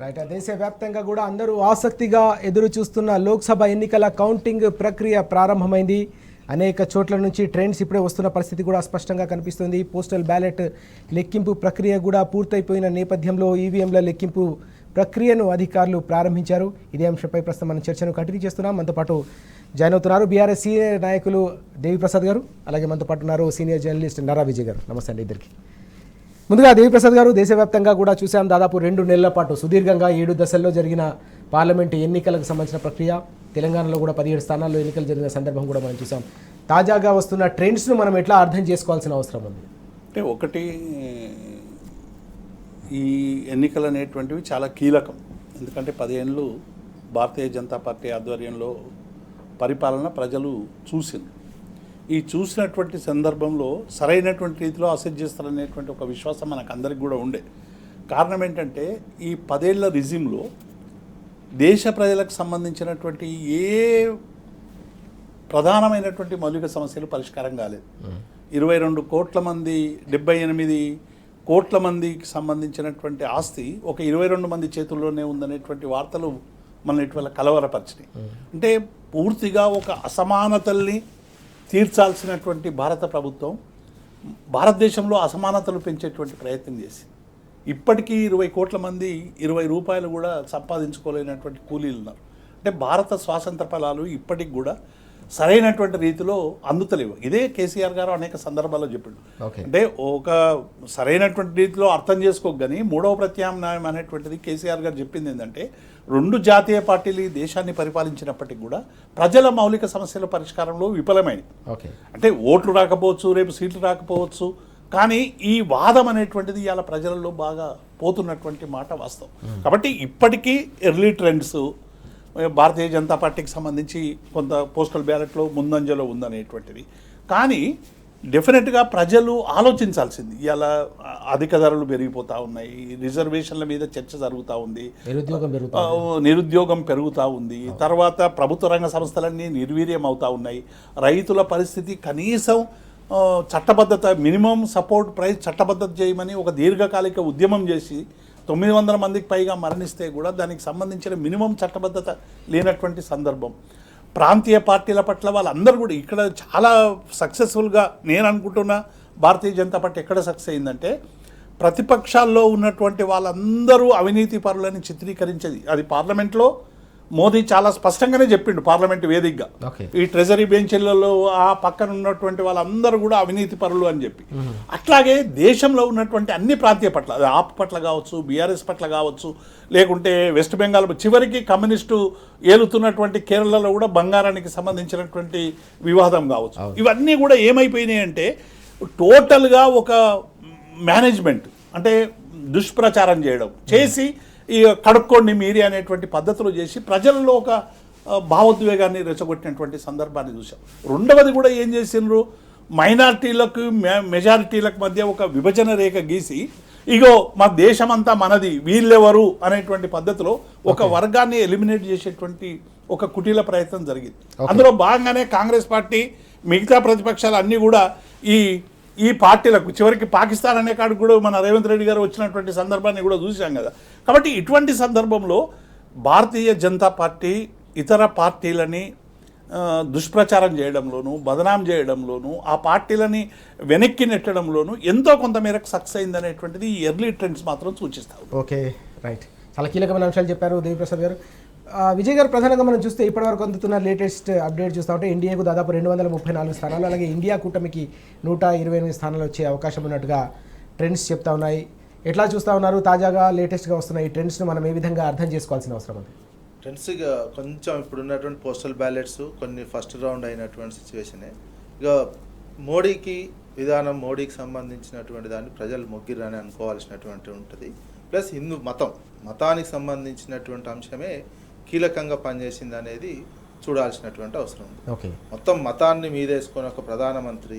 Right. దేశవ్యాప్తంగా కూడా అందరూ ఆసక్తిగా ఎదురు చూస్తున్న లోక్సభ ఎన్నికల కౌంటింగ్ ప్రక్రియ ప్రారంభమైంది. అనేక చోట్ల నుంచి ట్రెండ్స్ ఇప్పుడే వస్తున్న పరిస్థితి కూడా స్పష్టంగా కనిపిస్తుంది. పోస్టల్ బ్యాలెట్ లెక్కింపు ప్రక్రియ కూడా పూర్తయిపోయిన నేపథ్యంలో ఈవీఎంల లెక్కింపు ప్రక్రియను అధికారులు ప్రారంభించారు. ఇదే అంశంపై ప్రస్తుతం మనం చర్చను కంటిన్యూ చేస్తున్నాం. మనతో పాటు జాయిన్ అవుతున్నారు బీఆర్ఎస్ సీనియర్ నాయకులు దేవిప్రసాద్ గారు, అలాగే మనతో పాటు ఉన్నారు సీనియర్ జర్నలిస్ట్ నారా విజయ్ గారు. నమస్తే అండి ఇద్దరికి. ముందుగా దేవిప్రసాద్ గారు, దేశవ్యాప్తంగా కూడా చూసాం దాదాపు 2 నెలల పాటు సుదీర్ఘంగా 7 దశల్లో జరిగిన పార్లమెంటు ఎన్నికలకు సంబంధించిన ప్రక్రియ. తెలంగాణలో కూడా 17 స్థానాల్లో ఎన్నికలు జరిగిన సందర్భం కూడా మనం చూసాం. తాజాగా వస్తున్న ట్రెండ్స్ను మనం ఎట్లా అర్థం చేసుకోవాల్సిన అవసరం ఉంది? అంటే ఒకటి, ఈ ఎన్నికలు అనేటువంటివి చాలా కీలకం. ఎందుకంటే 10 ఏళ్ళు భారతీయ జనతా పార్టీ ఆధ్వర్యంలో పరిపాలన ప్రజలు చూసింది. ఈ చూసినటువంటి సందర్భంలో సరైనటువంటి రీతిలో అసెస్ చేస్తారనేటువంటి ఒక విశ్వాసం మనకు అందరికి కూడా ఉండే. కారణం ఏంటంటే ఈ 10 ఏళ్ల రిజిమ్లో దేశ ప్రజలకు సంబంధించినటువంటి ఏ ప్రధానమైనటువంటి మౌలిక సమస్యలు పరిష్కారం కాలేదు. 22 కోట్ల మంది 78 కోట్ల మందికి సంబంధించినటువంటి ఆస్తి ఒక 22 మంది చేతుల్లోనే ఉందనేటువంటి వార్తలు మన ఇటీవల కలవరపరిచినాయి. అంటే పూర్తిగా ఒక అసమానతల్ని తీర్చాల్సినటువంటి భారత ప్రభుత్వం భారతదేశంలో అసమానతలు పెంచేటువంటి ప్రయత్నం చేసింది. ఇప్పటికీ 20 కోట్ల మంది 20 రూపాయలు కూడా సంపాదించుకోలేనటువంటి కూలీలు ఉన్నారు. అంటే భారత స్వాతంత్ర ఫలాలు ఇప్పటికి కూడా సరైనటువంటి రీతిలో అందుతలేవు. ఇదే కేసీఆర్ గారు అనేక సందర్భాల్లో చెప్పాడు. అంటే ఒక సరైనటువంటి రీతిలో అర్థం చేసుకోగాని మూడవ ప్రత్యామ్నాయం అనేటువంటిది కేసీఆర్ గారు చెప్పింది ఏంటంటే, 2 జాతీయ పార్టీలు ఈ దేశాన్ని పరిపాలించినప్పటికీ కూడా ప్రజల మౌలిక సమస్యల పరిష్కారంలో విఫలమైంది. అంటే ఓట్లు రాకపోవచ్చు, రేపు సీట్లు రాకపోవచ్చు, కానీ ఈ వాదం అనేటువంటిది ఇవాళ ప్రజలలో బాగా పోతున్నటువంటి మాట వాస్తవం. కాబట్టి ఇప్పటికీ ఎర్లీ ట్రెండ్స్ భారతీయ జనతా పార్టీకి సంబంధించి కొంత పోస్టల్ బ్యాలెట్లో ముందంజలో ఉందనేటువంటిది. కానీ డెఫినెట్గా ప్రజలు ఆలోచించాల్సింది. ఇలా అధిక ధరలు పెరిగిపోతూ ఉన్నాయి, రిజర్వేషన్ల మీద చర్చ జరుగుతూ ఉంది, నిరుద్యోగం పెరుగుతూ ఉంది, తర్వాత ప్రభుత్వ రంగ సంస్థలన్నీ నిర్వీర్యం అవుతూ ఉన్నాయి, రైతుల పరిస్థితి కనీసం చట్టబద్ధత మినిమం సపోర్ట్ ప్రైస్ చట్టబద్ధత చేయమని ఒక దీర్ఘకాలిక ఉద్యమం చేసి 900 మందికి పైగా మరణిస్తే కూడా దానికి సంబంధించిన మినిమం చట్టబద్ధత లేనటువంటి సందర్భం. ప్రాంతీయ పార్టీల పట్ల వాళ్ళందరూ కూడా ఇక్కడ చాలా సక్సెస్ఫుల్గా నేను అనుకుంటున్నా భారతీయ జనతా పార్టీ ఎక్కడ సక్సెస్ అయిందంటే, ప్రతిపక్షాల్లో ఉన్నటువంటి వాళ్ళందరూ అవినీతి పరులని చిత్రీకరించేది. అది పార్లమెంట్లో మోదీ చాలా స్పష్టంగానే చెప్పిండు పార్లమెంట్ వేదికగా. ఈ ట్రెజరీ బెంచ్లలో ఆ పక్కన ఉన్నటువంటి వాళ్ళందరూ కూడా అవినీతి పరులు అని చెప్పి. అట్లాగే దేశంలో ఉన్నటువంటి అన్ని ప్రాంతీయ పట్ల, అది ఆప్ పట్ల కావచ్చు, బీఆర్ఎస్ పట్ల కావచ్చు, లేకుంటే వెస్ట్ బెంగాల్, చివరికి కమ్యూనిస్టు ఏలుతున్నటువంటి కేరళలో కూడా బంగారానికి సంబంధించినటువంటి వివాదం కావచ్చు. ఇవన్నీ కూడా ఏమైపోయినాయి అంటే టోటల్గా ఒక మేనేజ్మెంట్, అంటే దుష్ప్రచారం చేయడం చేసి ఈ కడుక్కోండి మీరే అనేటువంటి పద్ధతులు చేసి ప్రజల్లో ఒక భావోద్వేగాన్ని రెచ్చగొట్టినటువంటి సందర్భాన్ని చూసాం. రెండవది కూడా ఏం చేసిండ్రు, మైనారిటీలకు మెజారిటీలకు మధ్య ఒక విభజన రేఖ గీసి, ఇగో మా దేశమంతా మనది, వీళ్ళెవరు అనేటువంటి పద్ధతిలో ఒక వర్గాన్ని ఎలిమినేట్ చేసేటువంటి ఒక కుటీల ప్రయత్నం జరిగింది. అందులో భాగంగానే కాంగ్రెస్ పార్టీ, మిగతా ప్రతిపక్షాలు అన్నీ కూడా ఈ పార్టీలకు చివరికి పాకిస్తాన్ అనే కాడికి కూడా మన రేవంత్ రెడ్డి గారు వచ్చినటువంటి సందర్భాన్ని కూడా చూసాం కదా. కాబట్టి ఇటువంటి సందర్భంలో భారతీయ జనతా పార్టీ ఇతర పార్టీలని దుష్ప్రచారం చేయడంలోనూ, బదనాం చేయడంలోనూ, ఆ పార్టీలని వెనక్కి నెట్టడంలోనూ ఎంతో కొంత మేరకు సక్సెస్ అయిందనేటువంటిది ఈ ఎర్లీ ట్రెండ్స్ మాత్రం సూచిస్తాయి. Okay, right. చాలా కీలకమైన అంశాలు చెప్పారు దేవిప్రసాద్ గారు. విజయ్ గారు, ప్రధానంగా మనం చూస్తే ఇప్పటివరకు అందుతున్న లేటెస్ట్ అప్డేట్ చూస్తూ ఉంటే ఎన్డీఏకు దాదాపు 234 స్థానాలు, అలాగే ఇండియా కూటమికి 128 స్థానాలు వచ్చే అవకాశం ఉన్నట్టుగా ట్రెండ్స్ చెప్తా ఉన్నాయి. ఎట్లా చూస్తూ ఉన్నారు? తాజాగా లేటెస్ట్గా వస్తున్న ఈ ట్రెండ్స్ను మనం ఏ విధంగా అర్థం చేసుకోవాల్సిన అవసరం ఉంది? ట్రెండ్స్ ఇక కొంచెం ఇప్పుడు ఉన్నటువంటి పోస్టల్ బ్యాలెట్స్ కొన్ని ఫస్ట్ రౌండ్ అయినటువంటి సిచ్యువేషనే. ఇక మోడీకి సంబంధించినటువంటి దాన్ని ప్రజలు మొగ్గిరని అనుకోవాల్సినటువంటి ఉంటుంది. ప్లస్ హిందూ మతానికి సంబంధించినటువంటి అంశమే కీలకంగా పనిచేసింది అనేది చూడాల్సినటువంటి అవసరం ఉంది. మొత్తం మతాన్ని మీదేసుకొని ఒక ప్రధానమంత్రి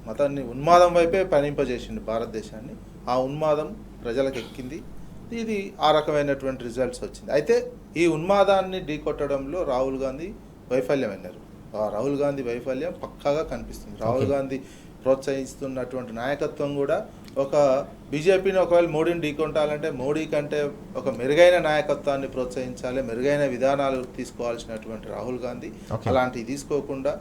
మతాన్ని ఉన్మాదం వైపే పయనింపజేసింది భారతదేశాన్ని. ఆ ఉన్మాదం ప్రజలకు ఎక్కింది. ఇది ఆ రకమైనటువంటి రిజల్ట్స్ వచ్చింది. అయితే ఈ ఉన్మాదాన్ని ఢీకొట్టడంలో రాహుల్ గాంధీ వైఫల్యమైనారు. రాహుల్ గాంధీ వైఫల్యం పక్కాగా కనిపిస్తుంది. రాహుల్ గాంధీ ప్రోత్సహిస్తున్నటువంటి నాయకత్వం కూడా ఒక బీజేపీని ఒకవేళ మోడీని ఢీకొంటాలంటే మోడీ కంటే ఒక మెరుగైన నాయకత్వాన్ని ప్రోత్సహించాలి, మెరుగైన విధానాలు తీసుకోవాల్సినటువంటి రాహుల్ గాంధీ అలాంటివి తీసుకోకుండా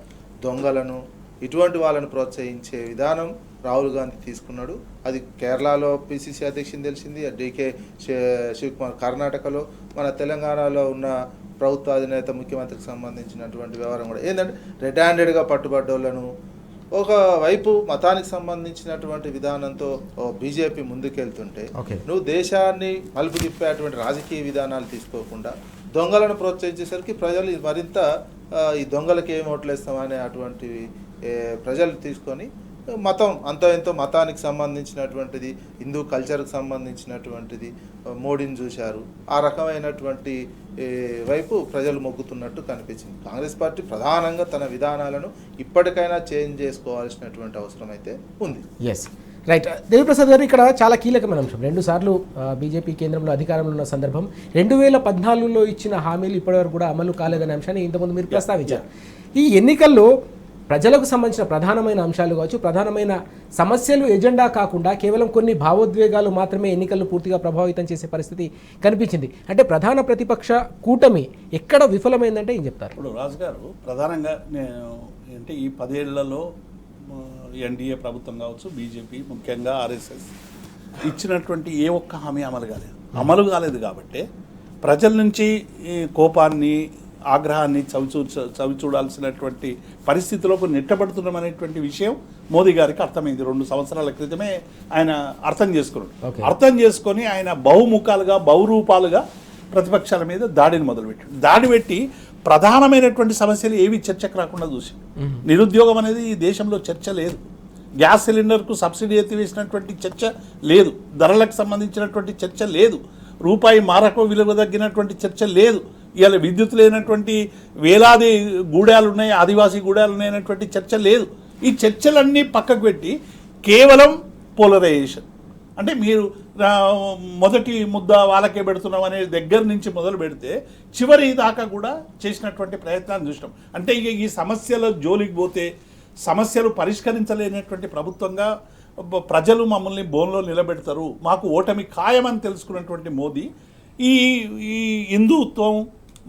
దొంగలను ఇటువంటి వాళ్ళను ప్రోత్సహించే విధానం రాహుల్ గాంధీ తీసుకున్నాడు. అది కేరళలో పిసిసి అధ్యక్షుని తెలిసింది, డీకే శివకుమార్ కర్ణాటకలో, మన తెలంగాణలో ఉన్న ప్రభుత్వ అధినేత ముఖ్యమంత్రికి సంబంధించినటువంటి వ్యవహారం కూడా ఏంటంటే రెడ్ హ్యాండెడ్గా పట్టుబడ్డోళ్లను ఒకవైపు మతానికి సంబంధించినటువంటి విధానంతో బీజేపీ ముందుకెళ్తుంటే నువ్వు దేశాన్ని మలుపు తిప్పేటువంటి రాజకీయ విధానాలు తీసుకోకుండా దొంగలను ప్రోత్సహించేసరికి ప్రజలు మరింత ఈ దొంగలకి ఏం ఓట్లేస్తామనే అటువంటి ప్రజలు తీసుకొని మతం అంతో ఎంతో మతానికి సంబంధించినటువంటిది, హిందూ కల్చర్కి సంబంధించినటువంటిది మోడీని చూశారు. ఆ రకమైనటువంటి వైపు ప్రజలు మొగ్గుతున్నట్టు కనిపించింది. కాంగ్రెస్ పార్టీ ప్రధానంగా తన విధానాలను ఇప్పటికైనా చేంజ్ చేసుకోవాల్సినటువంటి అవసరం అయితే ఉంది. Yes right. దేవిప్రసాద్ గారు, ఇక్కడ చాలా కీలకమైన అంశం. 2 సార్లు బీజేపీ కేంద్రంలో అధికారంలో ఉన్న సందర్భం, 2014లో ఇచ్చిన హామీలు ఇప్పటివరకు కూడా అమలు కాలేదనే అంశాన్ని ఇంతకుముందు మీరు ప్రస్తావించారు. ఈ ఎన్నికల్లో ప్రజలకు సంబంధించిన ప్రధానమైన అంశాలు కావచ్చు, ప్రధానమైన సమస్యలు ఎజెండా కాకుండా కేవలం కొన్ని భావోద్వేగాలు మాత్రమే ఎన్నికలను పూర్తిగా ప్రభావితం చేసే పరిస్థితి కనిపించింది. అంటే ప్రధాన ప్రతిపక్ష కూటమి ఎక్కడ విఫలమైందంటే ఏం చెప్తారు? ఇప్పుడు రాజు గారు, ప్రధానంగా నేను అంటే ఈ 10 ఏళ్లలో ఎన్డీఏ ప్రభుత్వం కావచ్చు, బీజేపీ, ముఖ్యంగా ఆర్ఎస్ఎస్ ఇచ్చినటువంటి ఏ ఒక్క హామీ అమలు కాలేదు కాబట్టి ప్రజల నుంచి కోపాన్ని, ఆగ్రహాన్ని చవి చూడాల్సినటువంటి పరిస్థితిలోకి నెట్టబడుతున్నాం అనేటువంటి విషయం మోదీ గారికి అర్థమైంది. 2 సంవత్సరాల క్రితమే ఆయన అర్థం చేసుకున్నాడు. అర్థం చేసుకొని ఆయన బహుముఖాలుగా, బహురూపాలుగా ప్రతిపక్షాల మీద దాడిని మొదలుపెట్టాడు. దాడి పెట్టి ప్రధానమైనటువంటి సమస్యలు ఏవి చర్చకు రాకుండా చూసి, నిరుద్యోగం అనేది ఈ దేశంలో చర్చ లేదు, గ్యాస్ సిలిండర్కు సబ్సిడీ ఎత్తివేసినటువంటి చర్చ లేదు, ధరలకు సంబంధించినటువంటి చర్చ లేదు, రూపాయి మారక విలువ తగ్గినటువంటి చర్చ లేదు, ఇవాళ విద్యుత్ లేనటువంటి వేలాది గూడాలు ఉన్నాయి, ఆదివాసీ గూడాలు ఉన్నాయనేటువంటి చర్చ లేదు. ఈ చర్చలన్నీ పక్కకు పెట్టి కేవలం పోలరైజేషన్, అంటే మీరు మొదటి ముద్ద వాళ్ళకే పెడుతున్నాం అనే దగ్గర నుంచి మొదలు పెడితే చివరి దాకా కూడా చేసినటువంటి ప్రయత్నాన్ని చూసినాం. అంటే ఇక ఈ సమస్యల జోలికి పోతే సమస్యలు పరిష్కరించలేనటువంటి ప్రభుత్వంగా ప్రజలు మమ్మల్ని బోన్లో నిలబెడతారు, మాకు ఓటమి ఖాయమని తెలుసుకున్నటువంటి మోదీ ఈ హిందుత్వం,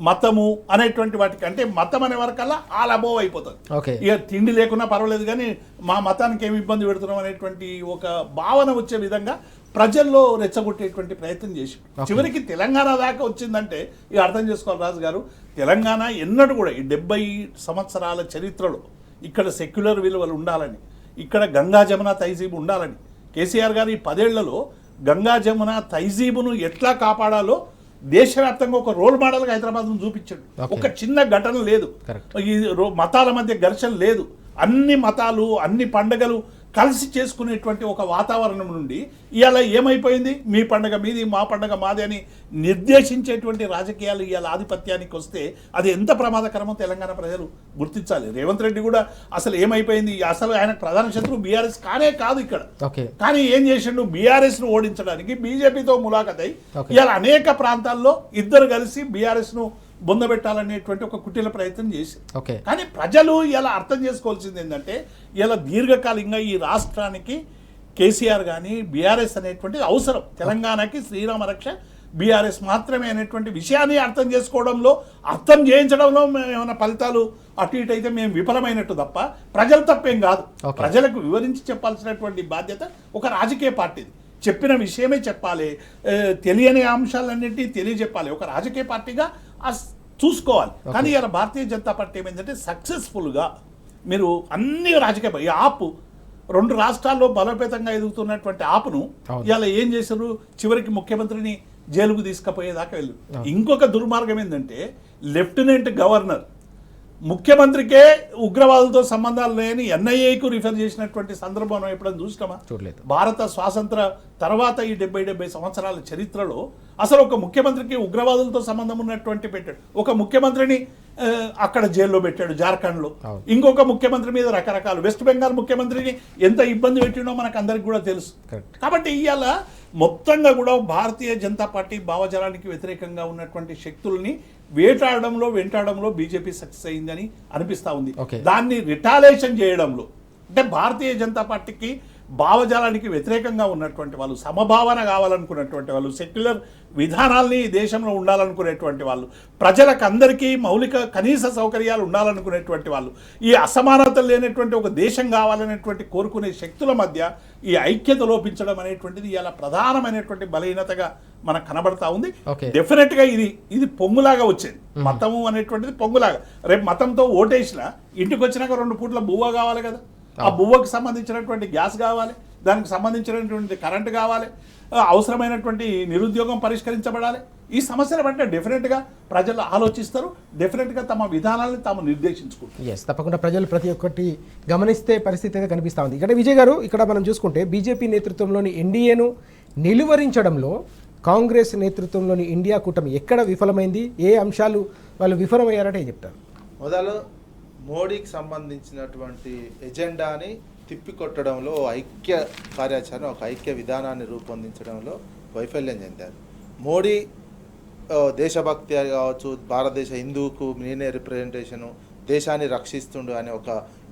మతము అనేటువంటి వాటికి, అంటే మతం అనే వరకల్లా ఆలబోవ్ అయిపోతుంది. ఇక తిండి లేకున్నా పర్వాలేదు కానీ మా మతానికి ఏమి ఇబ్బంది పెడుతున్నాం అనేటువంటి ఒక భావన వచ్చే విధంగా ప్రజల్లో రెచ్చగొట్టేటువంటి ప్రయత్నం చేసి చివరికి తెలంగాణ దాకా వచ్చిందంటే ఇక అర్థం చేసుకోవాలి రాజు గారు. తెలంగాణ ఎన్నడూ కూడా ఈ 70 సంవత్సరాల చరిత్రలో ఇక్కడ సెక్యులర్ విలువలు ఉండాలని, ఇక్కడ గంగా జమున తైజీబు ఉండాలని కేసీఆర్ గారు ఈ 10 ఏళ్లలో గంగా జమున తైజీబును ఎట్లా కాపాడాలో దేశవ్యాప్తంగా ఒక రోల్ మోడల్గా హైదరాబాద్ను చూపించాడు. ఒక చిన్న ఘటన లేదు, ఈ మతాల మధ్య ఘర్షణ లేదు, అన్ని మతాలు, అన్ని పండుగలు కలిసి చేసుకునేటువంటి ఒక వాతావరణం నుండి ఇవాళ ఏమైపోయింది, మీ పండుగ మీది, మా పండుగ మాది అని నిర్దేశించేటువంటి రాజకీయాలు ఇవాళ ఆధిపత్యానికి వస్తే అది ఎంత ప్రమాదకరమో తెలంగాణ ప్రజలు గుర్తించాలి. రేవంత్ రెడ్డి కూడా అసలు ఏమైపోయింది, అసలు ఆయన ప్రధాన శత్రువు బీఆర్ఎస్ కానే కాదు ఇక్కడ, కానీ ఏం చేసిండు, బీఆర్ఎస్ను ఓడించడానికి బీజేపీతో ములాఖతై ఇవాళ అనేక ప్రాంతాల్లో ఇద్దరు కలిసి బీఆర్ఎస్ను బొందబెట్టాలనేటువంటి ఒక కుటిల ప్రయత్నం చేసి, కానీ ప్రజలు ఇలా అర్థం చేసుకోవాల్సింది ఏంటంటే ఇలా దీర్ఘకాలికంగా ఈ రాష్ట్రానికి కేసీఆర్ కానీ బీఆర్ఎస్ అనేటువంటిది అవసరం. తెలంగాణకి శ్రీరామ రక్ష బీఆర్ఎస్ మాత్రమే అనేటువంటి విషయాన్ని అర్థం చేసుకోవడంలో, అర్థం చేయించడంలో ఏమైనా ఫలితాలు అటు ఇటు అయితే మేము విఫలమైనట్టు తప్ప ప్రజల తప్పేం కాదు. ప్రజలకు వివరించి చెప్పాల్సినటువంటి బాధ్యత ఒక రాజకీయ పార్టీది. చెప్పిన విషయమే చెప్పాలి, తెలియని అంశాలన్నింటినీ తెలియజెప్పాలి, ఒక రాజకీయ పార్టీగా చూసుకోవాలి. కానీ ఇలా భారతీయ జనతా పార్టీ ఏమైందంటే సక్సెస్ఫుల్గా మీరు అన్ని రాజకీయ ఈ ఆపు 2 రాష్ట్రాల్లో బలోపేతంగా ఎదుగుతున్నటువంటి ఆపును ఇలా ఏం చేశారు, చివరికి ముఖ్యమంత్రిని జైలుకు తీసుకుపోయేదాకా వెళ్ళు. ఇంకొక దుర్మార్గం ఏంటంటే లెఫ్టినెంట్ గవర్నర్ ముఖ్యమంత్రికే ఉగ్రవాదులతో సంబంధాలు లేని ఎన్ఐఏకు రిఫర్ చేసినటువంటి సందర్భం ఎప్పుడైనా చూసినామా? చూడలేదు. భారత స్వాతంత్ర తర్వాత ఈ 70 సంవత్సరాల చరిత్రలో అసలు ఒక ముఖ్యమంత్రికి ఉగ్రవాదులతో సంబంధం ఉన్నటువంటి పెట్టాడు. ఒక ముఖ్యమంత్రిని అక్కడ జైల్లో పెట్టాడు జార్ఖండ్లో, ఇంకొక ముఖ్యమంత్రి మీద రకరకాలు, వెస్ట్ బెంగాల్ ముఖ్యమంత్రిని ఎంత ఇబ్బంది పెట్టినో మనకు అందరికి కూడా తెలుసు. కాబట్టి ఇవాళ మొత్తంగా కూడా భారతీయ జనతా పార్టీ భావజాలానికి వ్యతిరేకంగా ఉన్నటువంటి శక్తుల్ని వెంటాడడంలో బీజేపీ సక్సెస్ అయిందని అనిపిస్తా ఉంది. దాన్ని రిటాలేషన్ చేయడంలో, అంటే భారతీయ జనతా పార్టీకి భావజాలానికి వ్యతిరేకంగా ఉన్నటువంటి వాళ్ళు, సమభావన కావాలనుకున్నటువంటి వాళ్ళు, సెక్యులర్ విధానాల్ని ఈ దేశంలో ఉండాలనుకునేటువంటి వాళ్ళు, ప్రజలకు అందరికీ మౌలిక కనీస సౌకర్యాలు ఉండాలనుకునేటువంటి వాళ్ళు, ఈ అసమానతలు లేనటువంటి ఒక దేశం కావాలనేటువంటి కోరుకునే శక్తుల మధ్య ఈ ఐక్యత లోపించడం అనేటువంటిది ఇలా ప్రధానమైనటువంటి బలహీనతగా మనకు కనబడతా ఉంది. డెఫినెట్గా ఇది పొంగులాగా వచ్చేది, మతము అనేటువంటిది పొంగులాగా. రేపు మతంతో ఓటేసినా ఇంటికి వచ్చినాక 2 పూట్ల బువ్వ కావాలి కదా, ఆ బువ్వకి సంబంధించినటువంటి గ్యాస్ కావాలి, దానికి సంబంధించినటువంటి కరెంటు కావాలి, అవసరమైనటువంటి నిరుద్యోగం పరిష్కరించబడాలి. ఈ సమస్యల బట్టి డెఫినెట్గా ప్రజలు ఆలోచిస్తారు, డెఫినెట్గా తమ విధానాలను తాము నిర్దేశించుకుంటారు. తప్పకుండా ప్రజలు ప్రతి ఒక్కటి గమనిస్తే పరిస్థితి అయితే కనిపిస్తూ ఉంది. ఇక్కడ విజయ్ గారు, ఇక్కడ మనం చూసుకుంటే బీజేపీ నేతృత్వంలోని ఎన్డీఏను నిలువరించడంలో కాంగ్రెస్ నేతృత్వంలోని ఇండియా కూటమి ఎక్కడ విఫలమైంది, ఏ అంశాలు వాళ్ళు విఫలమయ్యారంటే ఏం చెప్తారు? మొదలు మోడీకి సంబంధించినటువంటి ఎజెండాని తిప్పికొట్టడంలో ఐక్య కార్యాచరణ, ఒక ఐక్య విధానాన్ని రూపొందించడంలో వైఫల్యం చెందారు. మోడీ దేశభక్తి కావచ్చు, భారతదేశ హిందువుకు నేనే రిప్రజెంటేషను, దేశాన్ని రక్షిస్తుండు అనే ఒక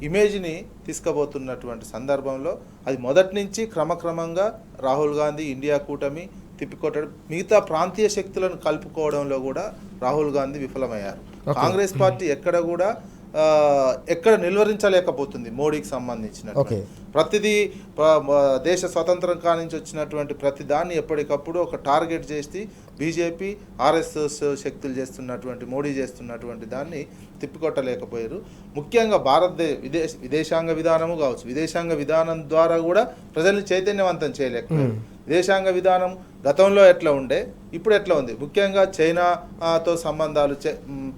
ఇమేజ్ని తీసుకుపోతున్నటువంటి సందర్భంలో అది మొదటి నుంచి క్రమక్రమంగా రాహుల్ గాంధీ, ఇండియా కూటమి తిప్పికొట్టడం, మిగతా ప్రాంతీయ శక్తులను కలుపుకోవడంలో కూడా రాహుల్ గాంధీ విఫలమయ్యారు. కాంగ్రెస్ పార్టీ ఎక్కడ నిలువరించలేకపోతుంది మోడీకి సంబంధించిన ప్రతిదీ. దేశ స్వతంత్రం కానించి వచ్చినటువంటి ప్రతి దాన్ని ఎప్పటికప్పుడు ఒక టార్గెట్ చేసి బీజేపీ, ఆర్ఎస్ఎస్ శక్తులు చేస్తున్నటువంటి, మోడీ చేస్తున్నటువంటి దాన్ని తిప్పికొట్టలేకపోయారు. ముఖ్యంగా విదేశాంగ విధానము కావచ్చు, విదేశాంగ విధానం ద్వారా కూడా ప్రజల్ని చైతన్యవంతం చేయలేకపోయారు. విదేశాంగ విధానం గతంలో ఎట్లా ఉండే, ఇప్పుడు ఎట్లా ఉంది? ముఖ్యంగా చైనాతో సంబంధాలు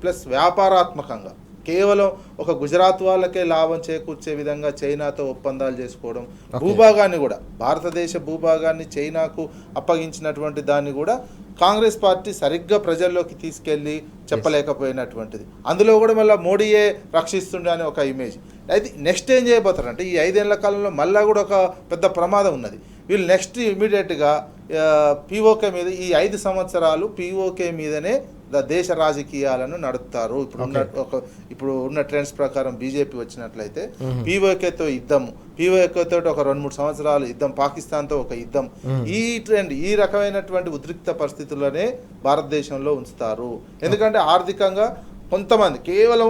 ప్లస్ వ్యాపారాత్మకంగా కేవలం ఒక గుజరాత్ వాళ్ళకే లాభం చేకూర్చే విధంగా చైనాతో ఒప్పందాలు చేసుకోవడం, భూభాగాన్ని కూడా, భారతదేశ భూభాగాన్ని చైనాకు అప్పగించినటువంటి దాన్ని కూడా కాంగ్రెస్ పార్టీ సరిగ్గా ప్రజల్లోకి తీసుకెళ్ళి చెప్పలేకపోయినటువంటిది. అందులో కూడా మళ్ళీ మోడీయే రక్షిస్తుండే అనే ఒక ఇమేజ్. అయితే నెక్స్ట్ ఏం చేయబోతారంటే, ఈ 5 ఏళ్ల కాలంలో మళ్ళీ కూడా ఒక పెద్ద ప్రమాదం ఉన్నది. వీళ్ళు నెక్స్ట్ ఇమీడియట్గా పీఓకే మీద, ఈ 5 సంవత్సరాలు పీఓకే మీదనే దేశ రాజకీయాలను నడుపుతారు. ఇప్పుడు ఉన్న ట్రెండ్స్ ప్రకారం బీజేపీ వచ్చినట్లయితే పీఓకేతో యుద్ధం, పీఓకేతో ఒక 2-3 సంవత్సరాలు యుద్ధం, పాకిస్తాన్తో ఒక యుద్ధం, ఈ ట్రెండ్, ఈ రకమైనటువంటి ఉద్రిక్త పరిస్థితుల్లోనే భారతదేశంలో ఉంచుతారు. ఎందుకంటే ఆర్థికంగా కేవలం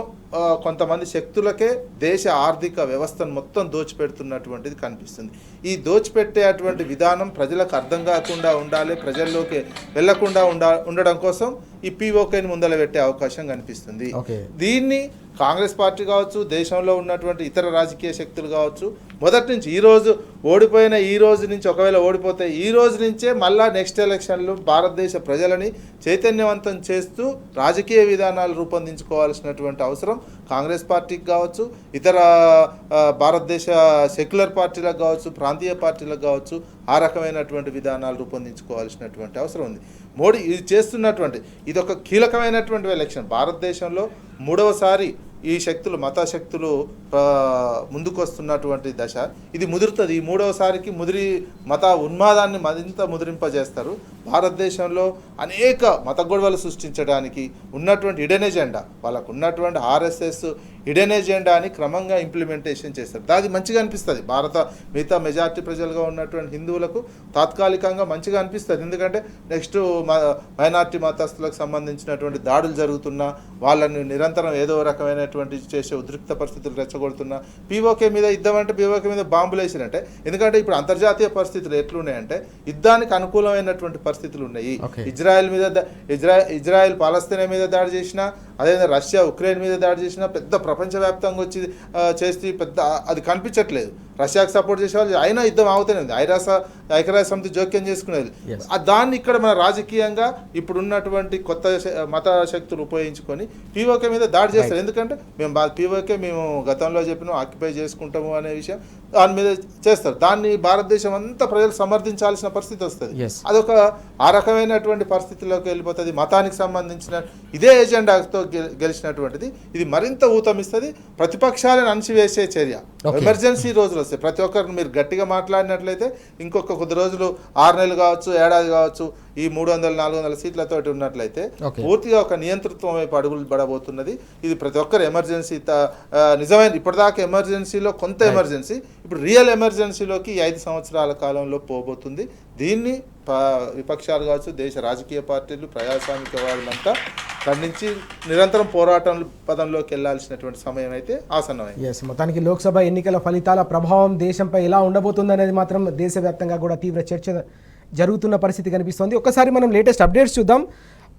కొంతమంది శక్తులకే దేశ ఆర్థిక వ్యవస్థను మొత్తం దోచిపెడుతున్నటువంటిది కనిపిస్తుంది. ఈ దోచిపెట్టేటువంటి విధానం ప్రజలకు అర్థం కాకుండా ఉండాలి, ప్రజల్లోకి వెళ్లకుండా ఉండడం కోసం ఈ పీఓకేని ముందల పెట్టే అవకాశం కనిపిస్తుంది. దీన్ని కాంగ్రెస్ పార్టీ కావచ్చు, దేశంలో ఉన్నటువంటి ఇతర రాజకీయ శక్తులు కావచ్చు, మొదటి నుంచి ఈ రోజు నుంచి ఒకవేళ ఓడిపోతే ఈ రోజు నుంచే మళ్ళా నెక్స్ట్ ఎలక్షన్లు భారతదేశ ప్రజలని చైతన్యవంతం చేస్తూ రాజకీయ విధానాలు రూపొందించుకోవాల్సినటువంటి అవసరం కాంగ్రెస్ పార్టీకి కావచ్చు, ఇతర భారతదేశ సెక్యులర్ పార్టీలకు కావచ్చు, ప్రాంతీయ పార్టీలకు కావచ్చు, ఆ రకమైనటువంటి విధానాలు రూపొందించుకోవాల్సినటువంటి అవసరం ఉంది. మోడీ ఇది చేస్తున్నటువంటి ఇది ఒక కీలకమైనటువంటి ఎలక్షన్. భారతదేశంలో 3వసారి ఈ శక్తులు, మత శక్తులు ముందుకు వస్తున్నటువంటి దశ ఇది ముదురుతుంది. ఈ 3వసారికి మత ఉన్మాదాన్ని మరింత ముదిరింపజేస్తారు. భారతదేశంలో అనేక మత గొడవలు సృష్టించడానికి ఉన్నటువంటి హిడెన్ ఎజెండా, వాళ్ళకు ఉన్నటువంటి ఆర్ఎస్ఎస్ హిడెన్ ఎజెండాని క్రమంగా ఇంప్లిమెంటేషన్ చేస్తారు. అది మంచిగా అనిపిస్తుంది. మిగతా మెజారిటీ ప్రజలుగా ఉన్నటువంటి హిందువులకు తాత్కాలికంగా మంచిగా అనిపిస్తుంది. ఎందుకంటే నెక్స్ట్ మైనారిటీ మతస్థులకు సంబంధించినటువంటి దాడులు జరుగుతున్నా, వాళ్ళని నిరంతరం ఏదో రకమైనటువంటి చేసే ఉద్రిక్త పరిస్థితులు రెచ్చగొడుతున్నా, పీఓకే మీద యుద్ధం అంటే పీఓకే మీద బాంబులు వేసినట్టే. ఎందుకంటే ఇప్పుడు అంతర్జాతీయ పరిస్థితులు ఎట్లున్నాయంటే యుద్ధానికి అనుకూలమైనటువంటి పరిస్థితులు ఉన్నాయి. ఇజ్రాయెల్ పాలస్తీనా మీద దాడి చేసినా, అదేవిధంగా రష్యా ఉక్రెయిన్ మీద దాడి చేసినా, పెద్ద ప్రపంచవ్యాప్తంగా వచ్చి చేసి పెద్ద అది కనిపించట్లేదు. రష్యాకు సపోర్ట్ చేసే వాళ్ళు అయినా యుద్ధం అవుతూనే ఉంది. ఐక్యరాజ్య సమితి జోక్యం చేసుకునేది. దాన్ని ఇక్కడ మన రాజకీయంగా ఇప్పుడు ఉన్నటువంటి కొత్త మత శక్తులు ఉపయోగించుకొని పీఓకే మీద దాడి చేస్తారు. ఎందుకంటే పీఓకే మేము గతంలో చెప్పినాం ఆక్యుపై చేసుకుంటాము అనే విషయం దాని మీద చేస్తారు. దాన్ని భారతదేశం అంతా ప్రజలు సమర్థించాల్సిన పరిస్థితి వస్తుంది. అదొక ఆ రకమైనటువంటి పరిస్థితుల్లోకి వెళ్ళిపోతుంది. మతానికి సంబంధించిన ఇదే ఎజెండాతో గెలిచినటువంటిది ఇది మరింత ఊతమిస్తుంది. ప్రతిపక్షాలను అణచివేసే చర్య ఎమర్జెన్సీ రోజుల వస్తాయి. ప్రతి ఒక్కరిని మీరు గట్టిగా మాట్లాడినట్లయితే ఇంకొక కొద్ది రోజులు 6 నెలలు కావచ్చు, ఏడాది కావచ్చు, ఈ 300-400 సీట్లతో ఉన్నట్లయితే పూర్తిగా ఒక నియంతృత్వం వైపు అడుగులు పడబోతున్నది. ఇది ప్రతి ఒక్కరు ఎమర్జెన్సీ నిజమైన ఇప్పటిదాకా ఎమర్జెన్సీలో కొంత ఎమర్జెన్సీ, ఇప్పుడు రియల్ ఎమర్జెన్సీలోకి 5 సంవత్సరాల కాలంలో పోబోతుంది. దీన్ని విపక్షాలు కావచ్చు, దేశ రాజకీయ పార్టీలు, ప్రజాస్వామికవాదులంతా ఖండించి నిరంతరం పోరాటం పదంలోకి వెళ్లాల్సినటువంటి సమయం అయితే ఆసన్నమైంది. మొత్తానికి లోక్సభ ఎన్నికల ఫలితాల ప్రభావం దేశంపై ఎలా ఉండబోతుంది అనేది మాత్రం దేశవ్యాప్తంగా కూడా తీవ్ర చర్చ జరుగుతున్న పరిస్థితి కనిపిస్తోంది. ఒక్కసారి మనం లేటెస్ట్ అప్డేట్స్ చూద్దాం.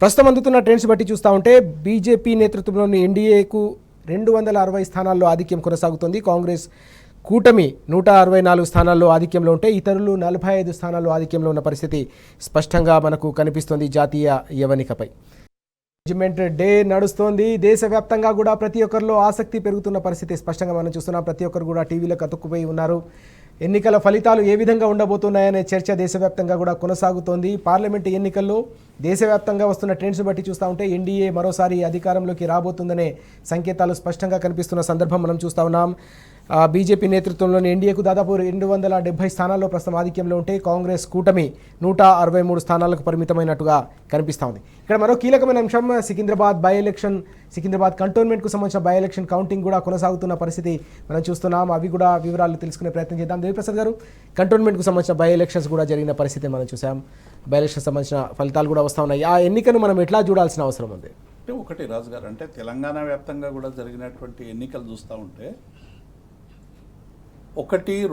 ప్రస్తుతం అందుతున్న ట్రెండ్స్ బట్టి చూస్తూ ఉంటే బీజేపీ నేతృత్వంలోని ఎన్డీఏకు 260 స్థానాల్లో ఆధిక్యం కొనసాగుతుంది. కాంగ్రెస్ కూటమి 164 స్థానాల్లో ఆధిక్యంలో ఉంటే ఇతరులు 45 స్థానాల్లో ఆధిక్యంలో ఉన్న పరిస్థితి స్పష్టంగా మనకు కనిపిస్తోంది. జాతీయ యవనికపై జడ్జిమెంట్ డే నడుస్తోంది. దేశవ్యాప్తంగా కూడా ప్రతి ఒక్కరిలో ఆసక్తి పెరుగుతున్న పరిస్థితి స్పష్టంగా మనం చూస్తున్నాం. ప్రతి ఒక్కరు కూడా టీవీలకు అతుక్కుపోయి ఉన్నారు. ఎన్నికల ఫలితాలు ఏ విధంగా ఉండబోతున్నాయనే చర్చ దేశవ్యాప్తంగా కూడా కొనసాగుతోంది. పార్లమెంటు ఎన్నికల్లో దేశవ్యాప్తంగా వస్తున్న ట్రెండ్స్ బట్టి చూస్తూ ఉంటే ఎన్డీఏ మరోసారి అధికారంలోకి రాబోతుందనే సంకేతాలు స్పష్టంగా కనిపిస్తున్న సందర్భం మనం చూస్తూ ఉన్నాం. బీజేపీ నేతృత్వంలోని ఎన్డీఏకు దాదాపు 270 స్థానాల్లో ప్రస్తుతం ఆధిక్యంలో ఉంటే కాంగ్రెస్ కూటమి 163 స్థానాలకు పరిమితమైనట్టుగా కనిపిస్తూ ఉంది. ఇక్కడ మరో కీలకమైన అంశం సికింద్రాబాద్ కంటోన్మెంట్కు సంబంధించిన బై ఎలక్షన్ కౌంటింగ్ కూడా కొనసాగుతున్న పరిస్థితి మనం చూస్తున్నాం. అవి కూడా వివరాలు తెలుసుకునే ప్రయత్నం చేద్దాం. దేవిప్రసాద్ గారు, కంటోన్మెంట్కు సంబంధించిన బై ఎలక్షన్స్ కూడా జరిగిన పరిస్థితి మనం చూసాం. బై ఎలక్షన్ సంబంధించిన ఫలితాలు కూడా వస్తూ ఉన్నాయి. ఆ ఎన్నికను మనం ఎట్లా చూడాల్సిన అవసరం ఉంది? అంటే ఒకటి రాజు గారు, అంటే తెలంగాణ వ్యాప్తంగా కూడా జరిగినటువంటి ఎన్నికలు చూస్తూ ఉంటే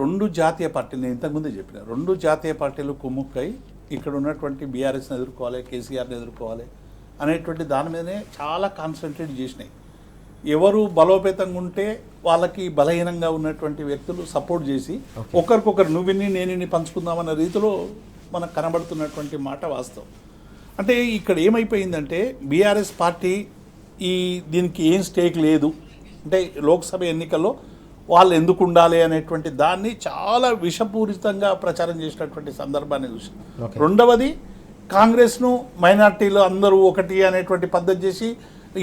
2 జాతీయ పార్టీలు, నేను ఇంతకుముందే చెప్పిన 2 జాతీయ పార్టీలు కుమ్ముక్కై ఇక్కడ ఉన్నటువంటి బీఆర్ఎస్ని ఎదుర్కోవాలి, కేసీఆర్ని ఎదుర్కోవాలి అనేటువంటి దాని మీదనే చాలా కాన్సన్ట్రేట్ చేసినాయి. ఎవరు బలోపేతంగా ఉంటే వాళ్ళకి బలహీనంగా ఉన్నటువంటి వ్యక్తులు సపోర్ట్ చేసి ఒకరికొకరు నువ్విని నేనిని పంచుకుందామన్న రీతిలో మనకు కనబడుతున్నటువంటి మాట వాస్తవం. అంటే ఇక్కడ ఏమైపోయిందంటే బీఆర్ఎస్ పార్టీ దీనికి ఏం స్టేక్ లేదు, అంటే లోక్సభ ఎన్నికల్లో వాళ్ళు ఎందుకు ఉండాలి అనేటువంటి దాన్ని చాలా విషపూరితంగా ప్రచారం చేసినటువంటి సందర్భాన్ని చూసి, రెండవది కాంగ్రెస్ను మైనార్టీలు అందరూ ఒకటి అనేటువంటి పద్ధతి చేసి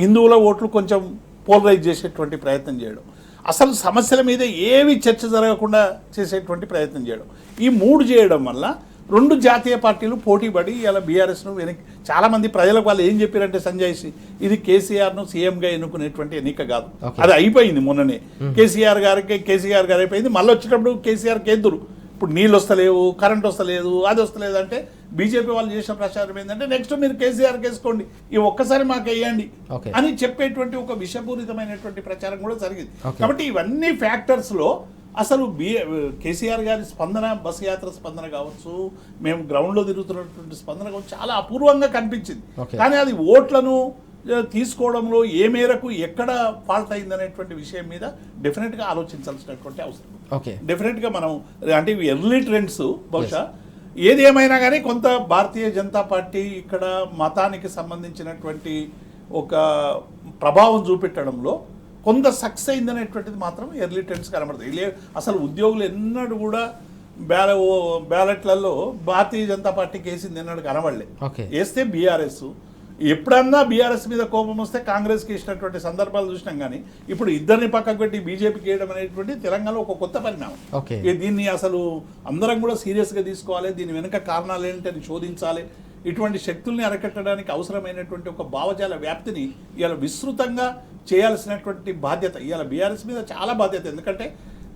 హిందువుల ఓట్లు కొంచెం పోలరైజ్ చేసేటువంటి ప్రయత్నం చేయడం, అసలు సమస్యల మీద ఏవి చర్చ జరగకుండా చేసేటువంటి ప్రయత్నం చేయడం, ఈ 3 చేయడం వల్ల 2 జాతీయ పార్టీలు పోటీపడి ఇలా బీఆర్ఎస్ను వెనక్కి, చాలామంది ప్రజలకు వాళ్ళు ఏం చెప్పారంటే సంజయ్ ఇది కేసీఆర్ను సీఎంగా ఎన్నుకునేటువంటి ఎన్నిక కాదు, అది అయిపోయింది మొన్ననే. కేసీఆర్ గారు అయిపోయింది. మళ్ళీ వచ్చేటప్పుడు కేసీఆర్కి ఎదురు ఇప్పుడు నీళ్ళు వస్తలేవు, కరెంట్ వస్తలేదు, అది వస్తలేదు అంటే బీజేపీ వాళ్ళు చేసిన ప్రచారం ఏంటంటే నెక్స్ట్ మీరు కేసీఆర్కి వేసుకోండి, ఈ ఒక్కసారి మాకు వేయండి అని చెప్పేటువంటి ఒక విషపూరితమైనటువంటి ప్రచారం కూడా జరిగింది. కాబట్టి ఇవన్నీ ఫ్యాక్టర్స్లో అసలు కేసీఆర్ గారి స్పందన, బస్ యాత్ర స్పందన కావచ్చు, మేము గ్రౌండ్లో తిరుగుతున్నటువంటి స్పందన కావచ్చు, చాలా అపూర్వంగా కనిపించింది. కానీ అది ఓట్లను తీసుకోవడంలో ఏ మేరకు ఎక్కడ ఫాల్ట్ అయిందనేటువంటి విషయం మీద డెఫినెట్గా ఆలోచించాల్సినటువంటి అవసరం. డెఫినెట్గా మనం అంటే ఇవి ఎర్లీ ట్రెండ్స్, బహుశా ఏది ఏమైనా కానీ కొంత భారతీయ జనతా పార్టీ ఇక్కడ మతానికి సంబంధించినటువంటి ఒక ప్రభావం చూపెట్టడంలో కొంత సక్సెస్ అయిందనేటువంటిది మాత్రం ఎర్లీ ట్రెండ్స్ కనబడుతుంది. అసలు ఉద్యోగులు ఎన్నడూ కూడా బ్యాలెట్లలో భారతీయ జనతా పార్టీకి వేసింది ఎన్నడూ కనబడలే. వేస్తే బీఆర్ఎస్, ఎప్పుడన్నా బీఆర్ఎస్ మీద కోపం వస్తే కాంగ్రెస్కి ఇచ్చినటువంటి సందర్భాలు చూసినాం. కానీ ఇప్పుడు ఇద్దరిని పక్కకు పెట్టి బీజేపీకి వేయడం అనేటువంటి తెలంగాణలో ఒక కొత్త పరిణామం. దీన్ని అసలు అందరం కూడా సీరియస్గా తీసుకోవాలి, దీని వెనుక కారణాలు ఏంటని శోధించాలి. ఇటువంటి శక్తుల్ని అరికట్టడానికి అవసరమైనటువంటి ఒక భావజాల వ్యాప్తిని ఇవాళ విస్తృతంగా చేయాల్సినటువంటి బాధ్యత ఇవాళ బీఆర్ఎస్ మీద చాలా బాధ్యత. ఎందుకంటే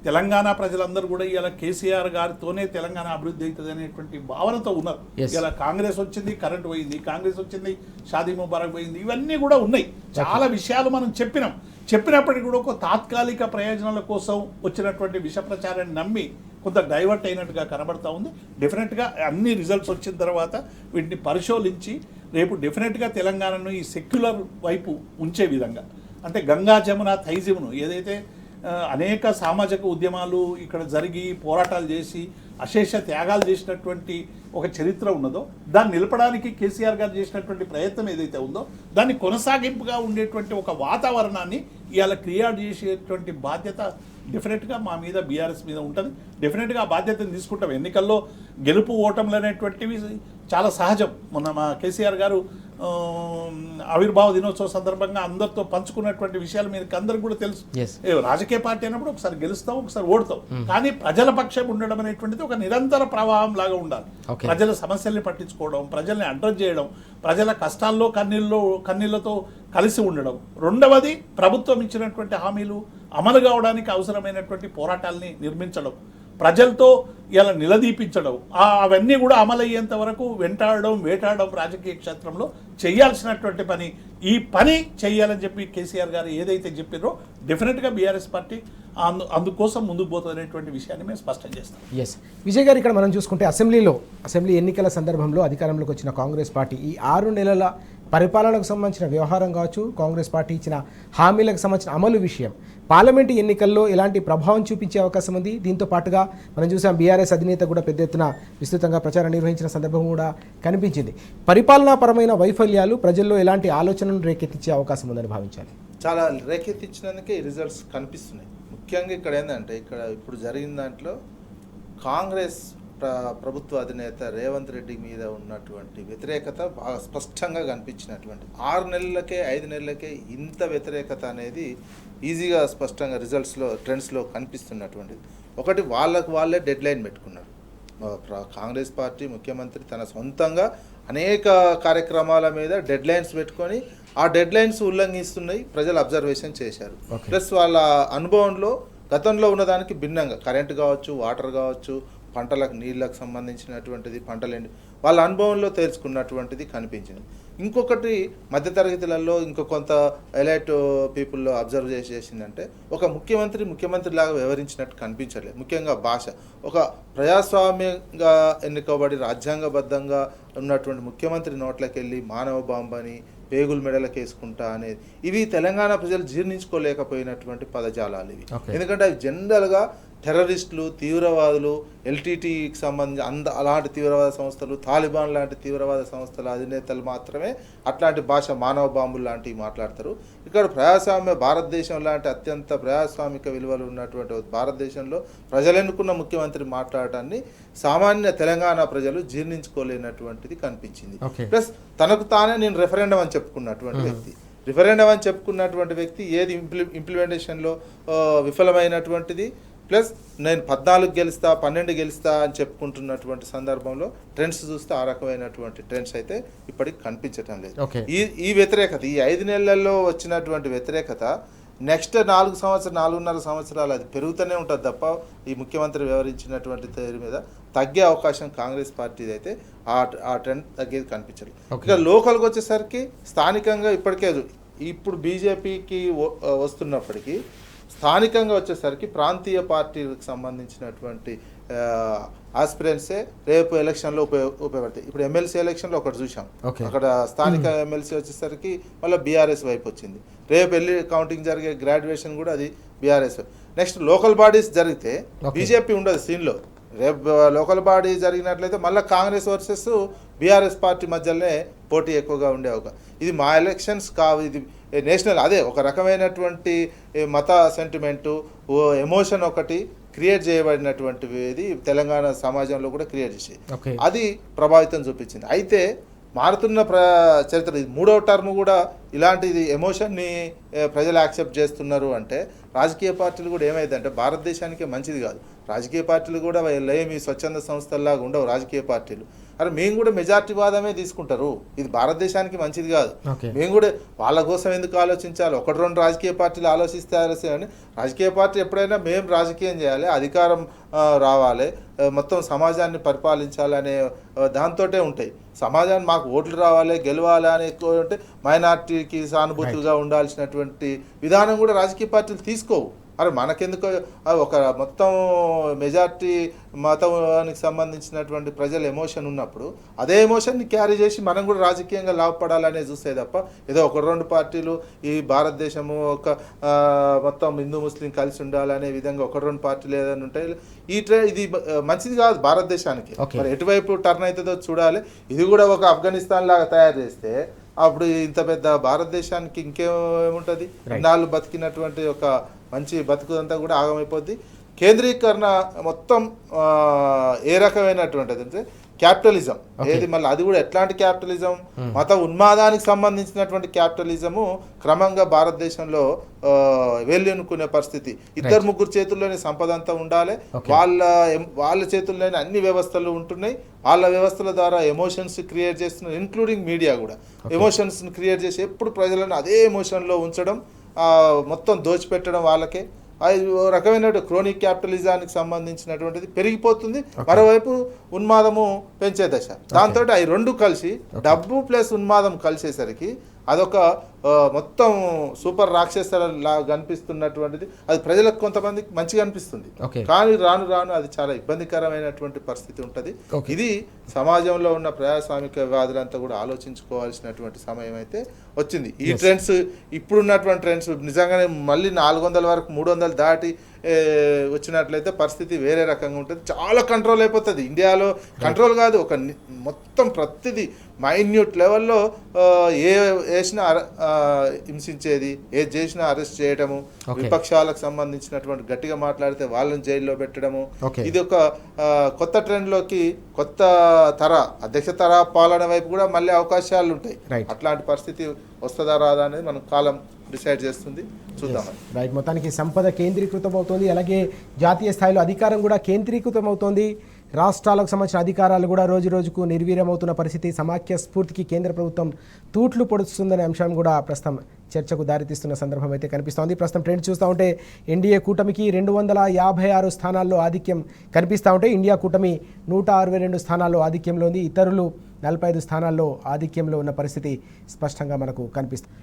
తెలంగాణ ప్రజలందరూ కూడా ఇవాళ కేసీఆర్ గారితోనే తెలంగాణ అభివృద్ధి అవుతుంది అనేటువంటి భావనతో ఉన్నారు. ఇలా కాంగ్రెస్ వచ్చింది, కరెంట్ పోయింది, కాంగ్రెస్ వచ్చింది, షాదీ ముబారక్ పోయింది, ఇవన్నీ కూడా ఉన్నాయి. చాలా విషయాలు మనం చెప్పినప్పటికీ కూడా ఒక తాత్కాలిక ప్రయోజనాల కోసం వచ్చినటువంటి విష ప్రచారాన్ని నమ్మి కొంత డైవర్ట్ అయినట్టుగా కనబడతా ఉంది. డెఫినెట్గా అన్ని రిజల్ట్స్ వచ్చిన తర్వాత వీటిని పరిశోధించి రేపు డెఫినెట్గా తెలంగాణను ఈ సెక్యులర్ వైపు ఉంచే విధంగా, అంటే గంగా జమున థైజిమును ఏదైతే అనేక సామాజిక ఉద్యమాలు ఇక్కడ జరిగి పోరాటాలు చేసి అశేష త్యాగాలు చేసినటువంటి ఒక చరిత్ర ఉన్నదో దాన్ని నిలపడానికి కేసీఆర్ గారు చేసినటువంటి ప్రయత్నం ఏదైతే ఉందో దాన్ని కొనసాగింపుగా ఉండేటువంటి ఒక వాతావరణాన్ని ఇవాళ క్రియేట్ చేసేటువంటి బాధ్యత డెఫినెట్గా మా మీద, బీఆర్ఎస్ మీద ఉంటుంది. డెఫినెట్గా ఆ బాధ్యతను తీసుకుంటాం. ఎన్నికల్లో గెలుపు ఓటములు అనేటువంటివి చాలా సహజం. మొన్న మా కేసీఆర్ గారు ఆవిర్భావ దినోత్సవ సందర్భంగా అందరితో పంచుకున్నటువంటి విషయాలు మీకు అందరికి కూడా తెలుసు. Yes. రాజకీయ పార్టీ అయినప్పుడు ఒకసారి గెలుస్తాం, ఒకసారి ఓడతాం, కానీ ప్రజల పక్షం ఉండడం అనేటువంటిది ఒక నిరంతర ప్రవాహం లాగా ఉండాలి. Okay. ప్రజల సమస్యల్ని పట్టించుకోవడం, ప్రజల్ని అడ్రస్ చేయడం, ప్రజల కష్టాల్లో కన్నీళ్లతో కలిసి ఉండడం. రెండవది ప్రభుత్వం ఇచ్చినటువంటి హామీలు అమలు కావడానికి అవసరమైనటువంటి పోరాటాలని నిర్మించడం, ప్రజలతో ఇలా నిలదీపించడం, అవన్నీ కూడా అమలయ్యేంత వరకు వెంటాడడం వేటాడడం రాజకీయ క్షేత్రంలో చేయాల్సినటువంటి పని. ఈ పని చేయాలని చెప్పి కేసీఆర్ గారు ఏదైతే చెప్పారో డెఫినెట్గా బీఆర్ఎస్ పార్టీ అందుకోసం ముందుకు పోతున్నటువంటి విషయాన్ని మేము స్పష్టం చేస్తాం. ఎస్ విజయ్ గారు, ఇక్కడ మనం చూసుకుంటే అసెంబ్లీ ఎన్నికల సందర్భంలో అధికారంలోకి వచ్చిన కాంగ్రెస్ పార్టీ ఈ 6 నెలల పరిపాలనకు సంబంధించిన వ్యవహారం కావచ్చు, కాంగ్రెస్ పార్టీ ఇచ్చిన హామీలకు సంబంధించిన అమలు విషయం పార్లమెంటు ఎన్నికల్లో ఎలాంటి ప్రభావం చూపించే అవకాశం ఉంది. దీంతో పాటుగా మనం చూసాం బీఆర్ఎస్ అధినేత కూడా పెద్ద ఎత్తున విస్తృతంగా ప్రచారం నిర్వహించిన సందర్భం కూడా కనిపించింది. పరిపాలనాపరమైన వైఫల్యాలు ప్రజల్లో ఎలాంటి ఆలోచనను రేకెత్తించే అవకాశం ఉందని భావించాలి. చాలా రేకెత్తించినందుకే ఈ రిజల్ట్స్ కనిపిస్తున్నాయి. ముఖ్యంగా ఇక్కడ ఏంటంటే ఇప్పుడు జరిగిన దాంట్లో కాంగ్రెస్ ప్రభుత్వ అధినేత రేవంత్ రెడ్డి మీద ఉన్నటువంటి వ్యతిరేకత బాగా స్పష్టంగా కనిపించినటువంటి 6 నెలలకే 5 నెలలకే ఇంత వ్యతిరేకత అనేది ఈజీగా స్పష్టంగా రిజల్ట్స్లో ట్రెండ్స్లో కనిపిస్తున్నటువంటిది. ఒకటి వాళ్ళే డెడ్ లైన్ పెట్టుకున్నారు. కాంగ్రెస్ పార్టీ ముఖ్యమంత్రి తన సొంతంగా అనేక కార్యక్రమాల మీద డెడ్ లైన్స్ పెట్టుకొని ఆ డెడ్ లైన్స్ ఉల్లంఘిస్తున్నాయి ప్రజలు అబ్జర్వేషన్ చేశారు. ప్లస్ వాళ్ళ అనుభవంలో గతంలో ఉన్నదానికి భిన్నంగా కరెంటు కావచ్చు, వాటర్ కావచ్చు, పంటలకు నీళ్ళకు సంబంధించినటువంటిది పంటలేండి వాళ్ళ అనుభవంలో తెలుసుకున్నటువంటిది కనిపించింది. ఇంకొకటి మధ్యతరగతులలో కొంత ఎలైట్ పీపుల్లో అబ్జర్వ్ చేసిందంటే ఒక ముఖ్యమంత్రి లాగా వ్యవహరించినట్టు కనిపించలేదు. ముఖ్యంగా భాష ఒక ప్రజాస్వామ్యంగా ఎన్నుకోబడి రాజ్యాంగబద్ధంగా ఉన్నటువంటి ముఖ్యమంత్రి నోట్లకి వెళ్ళి మానవ బాంబని పేగులు మెడలకు వేసుకుంటా అనేది ఇవి తెలంగాణ ప్రజలు జీర్ణించుకోలేకపోయినటువంటి పదజాలాలు ఇవి. ఎందుకంటే అవి జనరల్గా టెర్రరిస్టులు, తీవ్రవాదులు, ఎల్టీటీకి సంబంధించి అలాంటి తీవ్రవాద సంస్థలు, తాలిబాన్ లాంటి తీవ్రవాద సంస్థల అధినేతలు మాత్రమే అట్లాంటి భాష మానవ బాంబులు లాంటివి మాట్లాడతారు. ఇక్కడ ప్రజాస్వామ్య భారతదేశం లాంటి అత్యంత ప్రజాస్వామిక విలువలు ఉన్నటువంటి భారతదేశంలో ప్రజలు ఎన్నుకున్న ముఖ్యమంత్రి మాట్లాడటాన్ని సామాన్య తెలంగాణ ప్రజలు జీర్ణించుకోలేనటువంటిది కనిపించింది. ప్లస్ తనకు తానే నేను రెఫరెండం అని చెప్పుకున్నటువంటి వ్యక్తి ఏది ఇంప్లిమెంటేషన్లో విఫలమైనటువంటిది. ప్లస్ నేను 14 గెలుస్తా 12 గెలుస్తా అని చెప్పుకుంటున్నటువంటి సందర్భంలో ట్రెండ్స్ చూస్తే ఆ రకమైనటువంటి ట్రెండ్స్ అయితే ఇప్పటికి కనిపించటం లేదు. ఈ వ్యతిరేకత ఈ 5 నెలల్లో వచ్చినటువంటి వ్యతిరేకత నెక్స్ట్ 4.5 సంవత్సరాలు అది పెరుగుతూనే ఉంటుంది తప్ప ఈ ముఖ్యమంత్రి వ్యవహరించినటువంటి తీరు మీద తగ్గే అవకాశం కాంగ్రెస్ పార్టీది అయితే ఆ ట్రెండ్ తగ్గేది కనిపించదు. ఇక లోకల్కి వచ్చేసరికి స్థానికంగా ఇప్పుడు బీజేపీకి వస్తున్నప్పటికీ స్థానికంగా వచ్చేసరికి ప్రాంతీయ పార్టీలకు సంబంధించినటువంటి ఆస్పిరెంట్సే రేపు ఎలక్షన్లో ఉపయోగపడతాయి. ఇప్పుడు ఎమ్మెల్సీ ఎలక్షన్లో ఒకటి చూసాం, అక్కడ స్థానిక ఎమ్మెల్సీ వచ్చేసరికి మళ్ళీ బీఆర్ఎస్ వైపు వచ్చింది. రేపు వెళ్ళి కౌంటింగ్ జరిగే గ్రాడ్యుయేషన్ కూడా అది బీఆర్ఎస్. నెక్స్ట్ లోకల్ బాడీస్ జరిగితే బీజేపీ ఉండదు సీన్లో. రేపు లోకల్ బాడీ జరిగినట్లయితే మళ్ళీ కాంగ్రెస్ వర్సెస్ బీఆర్ఎస్ పార్టీ మధ్యలోనే పోటీ ఎక్కువగా ఉండే ఇది మా ఎలక్షన్స్ కావు, ఇది నేషనల్. అదే ఒక రకమైనటువంటి మత సెంటిమెంటు ఎమోషన్ ఒకటి క్రియేట్ చేయబడినటువంటిది తెలంగాణ సమాజంలో కూడా క్రియేట్ చేసి అది ప్రభావితం చూపించింది. అయితే మారుతున్న చరిత్ర ఇది 3వ టర్మ్ కూడా ఇలాంటిది ఎమోషన్ని ప్రజలు యాక్సెప్ట్ చేస్తున్నారు అంటే రాజకీయ పార్టీలు కూడా ఏమైందంటే భారతదేశానికి మంచిది కాదు. రాజకీయ పార్టీలు కూడా ఏమి స్వచ్ఛంద సంస్థల్లాగా ఉండవు రాజకీయ పార్టీలు. అరే మేము కూడా మెజార్టీ వాదమే తీసుకుంటారు, ఇది భారతదేశానికి మంచిది కాదు. మేము కూడా వాళ్ళ కోసం ఎందుకు ఆలోచించాలి? 1-2 రాజకీయ పార్టీలు ఆలోచిస్తే కానీ రాజకీయ పార్టీ ఎప్పుడైనా మేము రాజకీయం చేయాలి, అధికారం రావాలి, మొత్తం సమాజాన్ని పరిపాలించాలి అనే దాంతో ఉంటాయి. సమాజాన్ని మాకు ఓట్లు రావాలి, గెలవాలి అని ఎక్కువ అంటే మైనార్టీకి సానుభూతిగా ఉండాల్సినటువంటి విధానం కూడా రాజకీయ పార్టీలు తీసుకోవు. అరే మనకెందుకు ఒక మొత్తం మెజార్టీ మతానికి సంబంధించినటువంటి ప్రజల ఎమోషన్ ఉన్నప్పుడు అదే ఎమోషన్ని క్యారీ చేసి మనం కూడా రాజకీయంగా లాభపడాలనే చూస్తే తప్ప ఏదో 1-2 పార్టీలు ఈ భారతదేశము ఒక మొత్తం హిందూ ముస్లిం కలిసి ఉండాలనే విధంగా 1-2 పార్టీలు ఏదైనా ఉంటాయి. ఇది మంచిది కాదు భారతదేశానికి. మరి ఎటువైపు టర్న్ అవుతుందో చూడాలి. ఇది కూడా ఒక ఆఫ్ఘనిస్తాన్ లాగా తయారు చేస్తే అప్పుడు ఇంత పెద్ద భారతదేశానికి ఇంకేముంటుంది? నాళ్ళు బతికినటువంటి ఒక మంచి బతుకుదంతా కూడా ఆగమైపోద్ది. కేంద్రీకరణ మొత్తం ఏ రకమైనటువంటిది అంటే క్యాపిటలిజం ఏది మళ్ళీ అది కూడా ఎట్లాంటి క్యాపిటలిజం, మత ఉన్మాదానికి సంబంధించినటువంటి క్యాపిటలిజము క్రమంగా భారతదేశంలో వెళ్ళనుకునే పరిస్థితి. ఇద్దరు ముగ్గురు చేతుల్లోనే సంపద అంతా ఉండాలి, వాళ్ళ చేతుల్లోనే అన్ని వ్యవస్థలు ఉంటున్నాయి, వాళ్ళ వ్యవస్థల ద్వారా ఎమోషన్స్ క్రియేట్ చేస్తున్నారు, ఇంక్లూడింగ్ మీడియా కూడా ఎమోషన్స్ క్రియేట్ చేసి ఎప్పుడు ప్రజలను అదే ఎమోషన్లో ఉంచడం, మొత్తం దోచిపెట్టడం వాళ్ళకే. అది రకమైన క్రోనిక్ క్యాపిటలిజానికి సంబంధించినటువంటిది పెరిగిపోతుంది. మరోవైపు ఉన్మాదము పెంచే దశ. దాంతో అవి రెండు కలిసి డబ్బు ప్లస్ ఉన్మాదం కలిసేసరికి అదొక మొత్తం సూపర్ రాక్షసలా కనిపిస్తున్నటువంటిది. అది ప్రజలకు కొంతమందికి మంచిగా అనిపిస్తుంది, కానీ రాను రాను అది చాలా ఇబ్బందికరమైనటువంటి పరిస్థితి ఉంటుంది. ఇది సమాజంలో ఉన్న ప్రజాస్వామిక వాదులంతా కూడా ఆలోచించుకోవాల్సినటువంటి సమయం అయితే వచ్చింది. ఈ ట్రెండ్స్ ఇప్పుడున్నటువంటి ట్రెండ్స్ నిజంగానే మళ్ళీ 400 వరకు 300 దాటి వచ్చినట్లయితే పరిస్థితి వేరే రకంగా ఉంటుంది. చాలా కంట్రోల్ అయిపోతుంది. ఇండియాలో కంట్రోల్ కాదు, ఒక మొత్తం ప్రతిదీ మైన్యూట్ లెవెల్లో ఏ వేసినా హింసించేది, ఏది చేసినా అరెస్ట్ చేయడము, విపక్షాలకు సంబంధించినటువంటి గట్టిగా మాట్లాడితే వాళ్ళని జైల్లో పెట్టడము. ఇది ఒక కొత్త ట్రెండ్లోకి, కొత్త అధ్యక్ష తర పాలన వైపు కూడా మళ్ళీ అవకాశాలు ఉంటాయి. అట్లాంటి పరిస్థితి వస్తుందా రాదా అనేది మనం కాలం డిసైడ్ చేస్తుంది, చూద్దాం. రైట్. మొత్తానికి సంపద కేంద్రీకృతం అవుతోంది, అలాగే జాతీయ స్థాయిలో అధికారం కూడా కేంద్రీకృతం అవుతోంది. రాష్ట్రాలకు సంబంధించిన అధికారాలు కూడా రోజు రోజుకు నిర్వీర్యమవుతున్న పరిస్థితి. సమాఖ్య స్ఫూర్తికి కేంద్ర ప్రభుత్వం తూట్లు పొడుస్తుందనే అంశం కూడా ప్రస్తుతం చర్చకు దారితీస్తున్న సందర్భం అయితే కనిపిస్తోంది. ప్రస్తుతం ట్రెండ్ చూస్తూ ఉంటే ఎన్డీఏ కూటమికి 256 స్థానాల్లో ఆధిక్యం కనిపిస్తూ ఉంటే ఇండియా కూటమి 162 స్థానాల్లో ఆధిక్యంలో ఉంది. ఇతరులు 45 స్థానాల్లో ఆధిక్యంలో ఉన్న పరిస్థితి స్పష్టంగా మనకు కనిపిస్తుంది.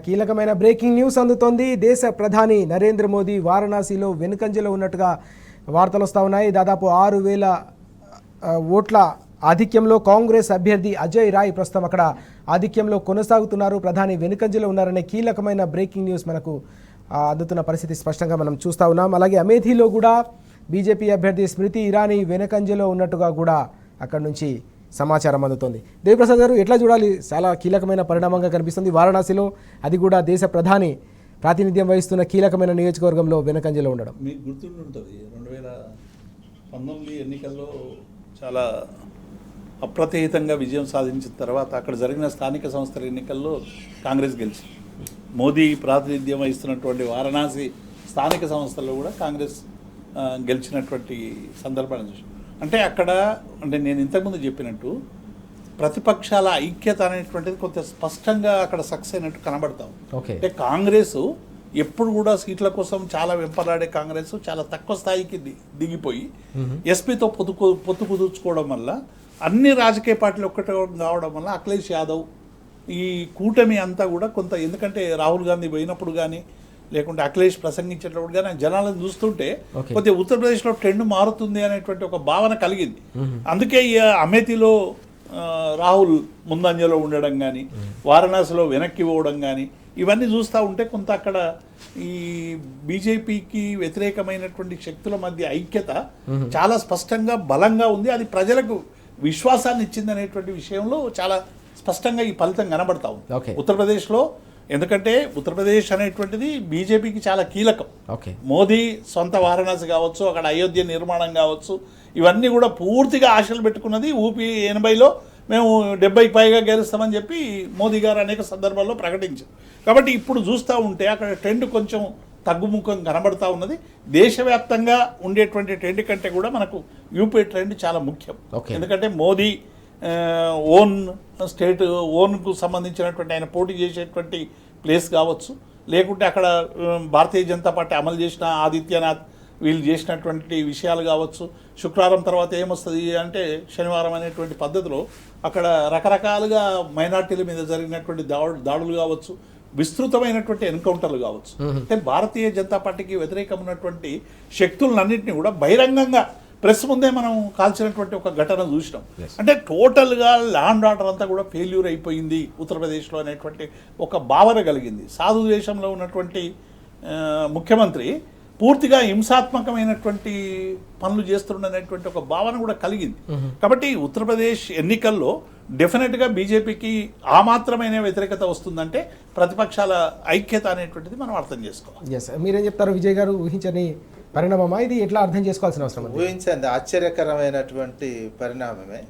కీలకమైన బ్రేకింగ్ న్యూస్ అందుతోంది. దేశ ప్రధాని నరేంద్ర మోదీ వారణాసిలో వెనుకంజలో ఉన్నట్టుగా వార్తలు వస్తూ ఉన్నాయి. దాదాపు 6,000 ఓట్ల ఆధిక్యంలో కాంగ్రెస్ అభ్యర్థి అజయ్ రాయ్ ప్రస్తుతం అక్కడ ఆధిక్యంలో కొనసాగుతున్నారు. ప్రధాని వెనుకంజలో ఉన్నారనే కీలకమైన బ్రేకింగ్ న్యూస్ మనకు అందుతున్న పరిస్థితి స్పష్టంగా మనం చూస్తూ ఉన్నాం. అలాగే అమేథీలో కూడా బీజేపీ అభ్యర్థి స్మృతి ఇరానీ వెనుకంజలో ఉన్నట్టుగా కూడా అక్కడ నుంచి సమాచారం అందుతోంది. దేవిప్రసాద్ గారు, ఎట్లా చూడాలి? చాలా కీలకమైన పరిణామంగా కనిపిస్తుంది. వారణాసిలో అది కూడా దేశ ప్రధాని ప్రాతినిధ్యం వహిస్తున్న కీలకమైన నియోజకవర్గంలో వెనుకంజలో ఉండడం. మీకు గుర్తుంటుంది 2019 ఎన్నికల్లో చాలా అప్రతిహితంగా విజయం సాధించిన తర్వాత అక్కడ జరిగిన స్థానిక సంస్థల ఎన్నికల్లో కాంగ్రెస్ గెలిచింది. మోదీ ప్రాతినిధ్యం వహిస్తున్నటువంటి వారణాసి స్థానిక సంస్థల్లో కూడా కాంగ్రెస్ గెలిచినటువంటి సందర్భాన్ని చూసాం. అంటే అక్కడ నేను ఇంతకుముందు చెప్పినట్టు ప్రతిపక్షాల ఐక్యత అనేటువంటిది కొంత స్పష్టంగా అక్కడ సక్సెస్ అయినట్టు కనబడతాం. అంటే కాంగ్రెస్ ఎప్పుడు కూడా సీట్ల కోసం చాలా వెంపలాడే కాంగ్రెస్ చాలా తక్కువ స్థాయికి దిగిపోయి ఎస్పీతో పొత్తు కుదుర్చుకోవడం వల్ల అన్ని రాజకీయ పార్టీలు ఒక్కటే కావడం వల్ల అఖిలేష్ యాదవ్ ఈ కూటమి అంతా కూడా కొంత, ఎందుకంటే రాహుల్ గాంధీ పోయినప్పుడు కానీ లేకుంటే అఖిలేష్ ప్రసంగించేటప్పుడు కానీ జనాలను చూస్తుంటే కొద్దిగా ఉత్తరప్రదేశ్లో ట్రెండ్ మారుతుంది అనేటువంటి ఒక భావన కలిగింది. అందుకే ఈ అమేథీలో రాహుల్ ముందంజలో ఉండడం కానీ, వారణాసిలో వెనక్కి పోవడం కానీ, ఇవన్నీ చూస్తూ ఉంటే కొంత అక్కడ ఈ బీజేపీకి వ్యతిరేకమైనటువంటి శక్తుల మధ్య ఐక్యత చాలా స్పష్టంగా బలంగా ఉంది. అది ప్రజలకు విశ్వాసాన్ని ఇచ్చింది అనేటువంటి విషయంలో చాలా స్పష్టంగా ఈ ఫలితం కనబడతా ఉంది ఉత్తరప్రదేశ్లో. ఎందుకంటే ఉత్తరప్రదేశ్ అనేటువంటిది బీజేపీకి చాలా కీలకం. మోదీ సొంత వారణాసి కావచ్చు, అక్కడ అయోధ్య నిర్మాణం కావచ్చు, ఇవన్నీ కూడా పూర్తిగా ఆశలు పెట్టుకున్నది. ఊపీ 80లో మేము 70కి పైగా గెలుస్తామని చెప్పి మోదీ గారు అనేక సందర్భాల్లో ప్రకటించారు. కాబట్టి ఇప్పుడు చూస్తూ ఉంటే అక్కడ ట్రెండ్ కొంచెం తగ్గుముఖం కనబడతా ఉన్నది. దేశవ్యాప్తంగా ఉండేటువంటి ట్రెండ్ కంటే కూడా మనకు యూపీ ట్రెండ్ చాలా ముఖ్యం. ఎందుకంటే మోదీ ఓన్ స్టేట్, ఓన్కు సంబంధించినటువంటి ఆయన పోటీ చేసేటువంటి ప్లేస్ కావచ్చు, లేకుంటే అక్కడ భారతీయ జనతా పార్టీ అమలు చేసిన ఆదిత్యనాథ్ వీళ్ళు చేసినటువంటి విషయాలు కావచ్చు. శుక్రవారం తర్వాత ఏమొస్తుంది అంటే శనివారం అనేటువంటి పద్ధతిలో అక్కడ రకరకాలుగా మైనార్టీల మీద జరిగినటువంటి దాడులు కావచ్చు, విస్తృతమైనటువంటి ఎన్కౌంటర్లు కావచ్చు. అంటే భారతీయ జనతా పార్టీకి వ్యతిరేకం ఉన్నటువంటి శక్తులన్నింటినీ కూడా బహిరంగంగా ప్రెస్ ముందే మనం కాల్చినటువంటి ఒక ఘటన చూసినాం. అంటే టోటల్గా ల్యాండ్ ఆర్డర్ అంతా కూడా ఫెయిల్యూర్ అయిపోయింది ఉత్తరప్రదేశ్లో అనేటువంటి ఒక భావన కలిగింది. సాధు దేశంలో ఉన్నటువంటి ముఖ్యమంత్రి పూర్తిగా హింసాత్మకమైనటువంటి పనులు చేస్తుండనేటువంటి ఒక భావన కూడా కలిగింది. కాబట్టి ఉత్తరప్రదేశ్ ఎన్నికల్లో డెఫినెట్గా బీజేపీకి ఆ మాత్రమైన వ్యతిరేకత వస్తుందంటే ప్రతిపక్షాల ఐక్యత అనేటువంటిది మనం అర్థం చేసుకోవాలి. మీరేం చెప్తారు విజయ్ గారు? ఊహించని పరిణామమా ఇది? ఎట్లా అర్థం చేసుకోవాల్సిన అవసరం ఉంది? ఊహించింది ఆశ్చర్యకరమైనటువంటి పరిణామమే.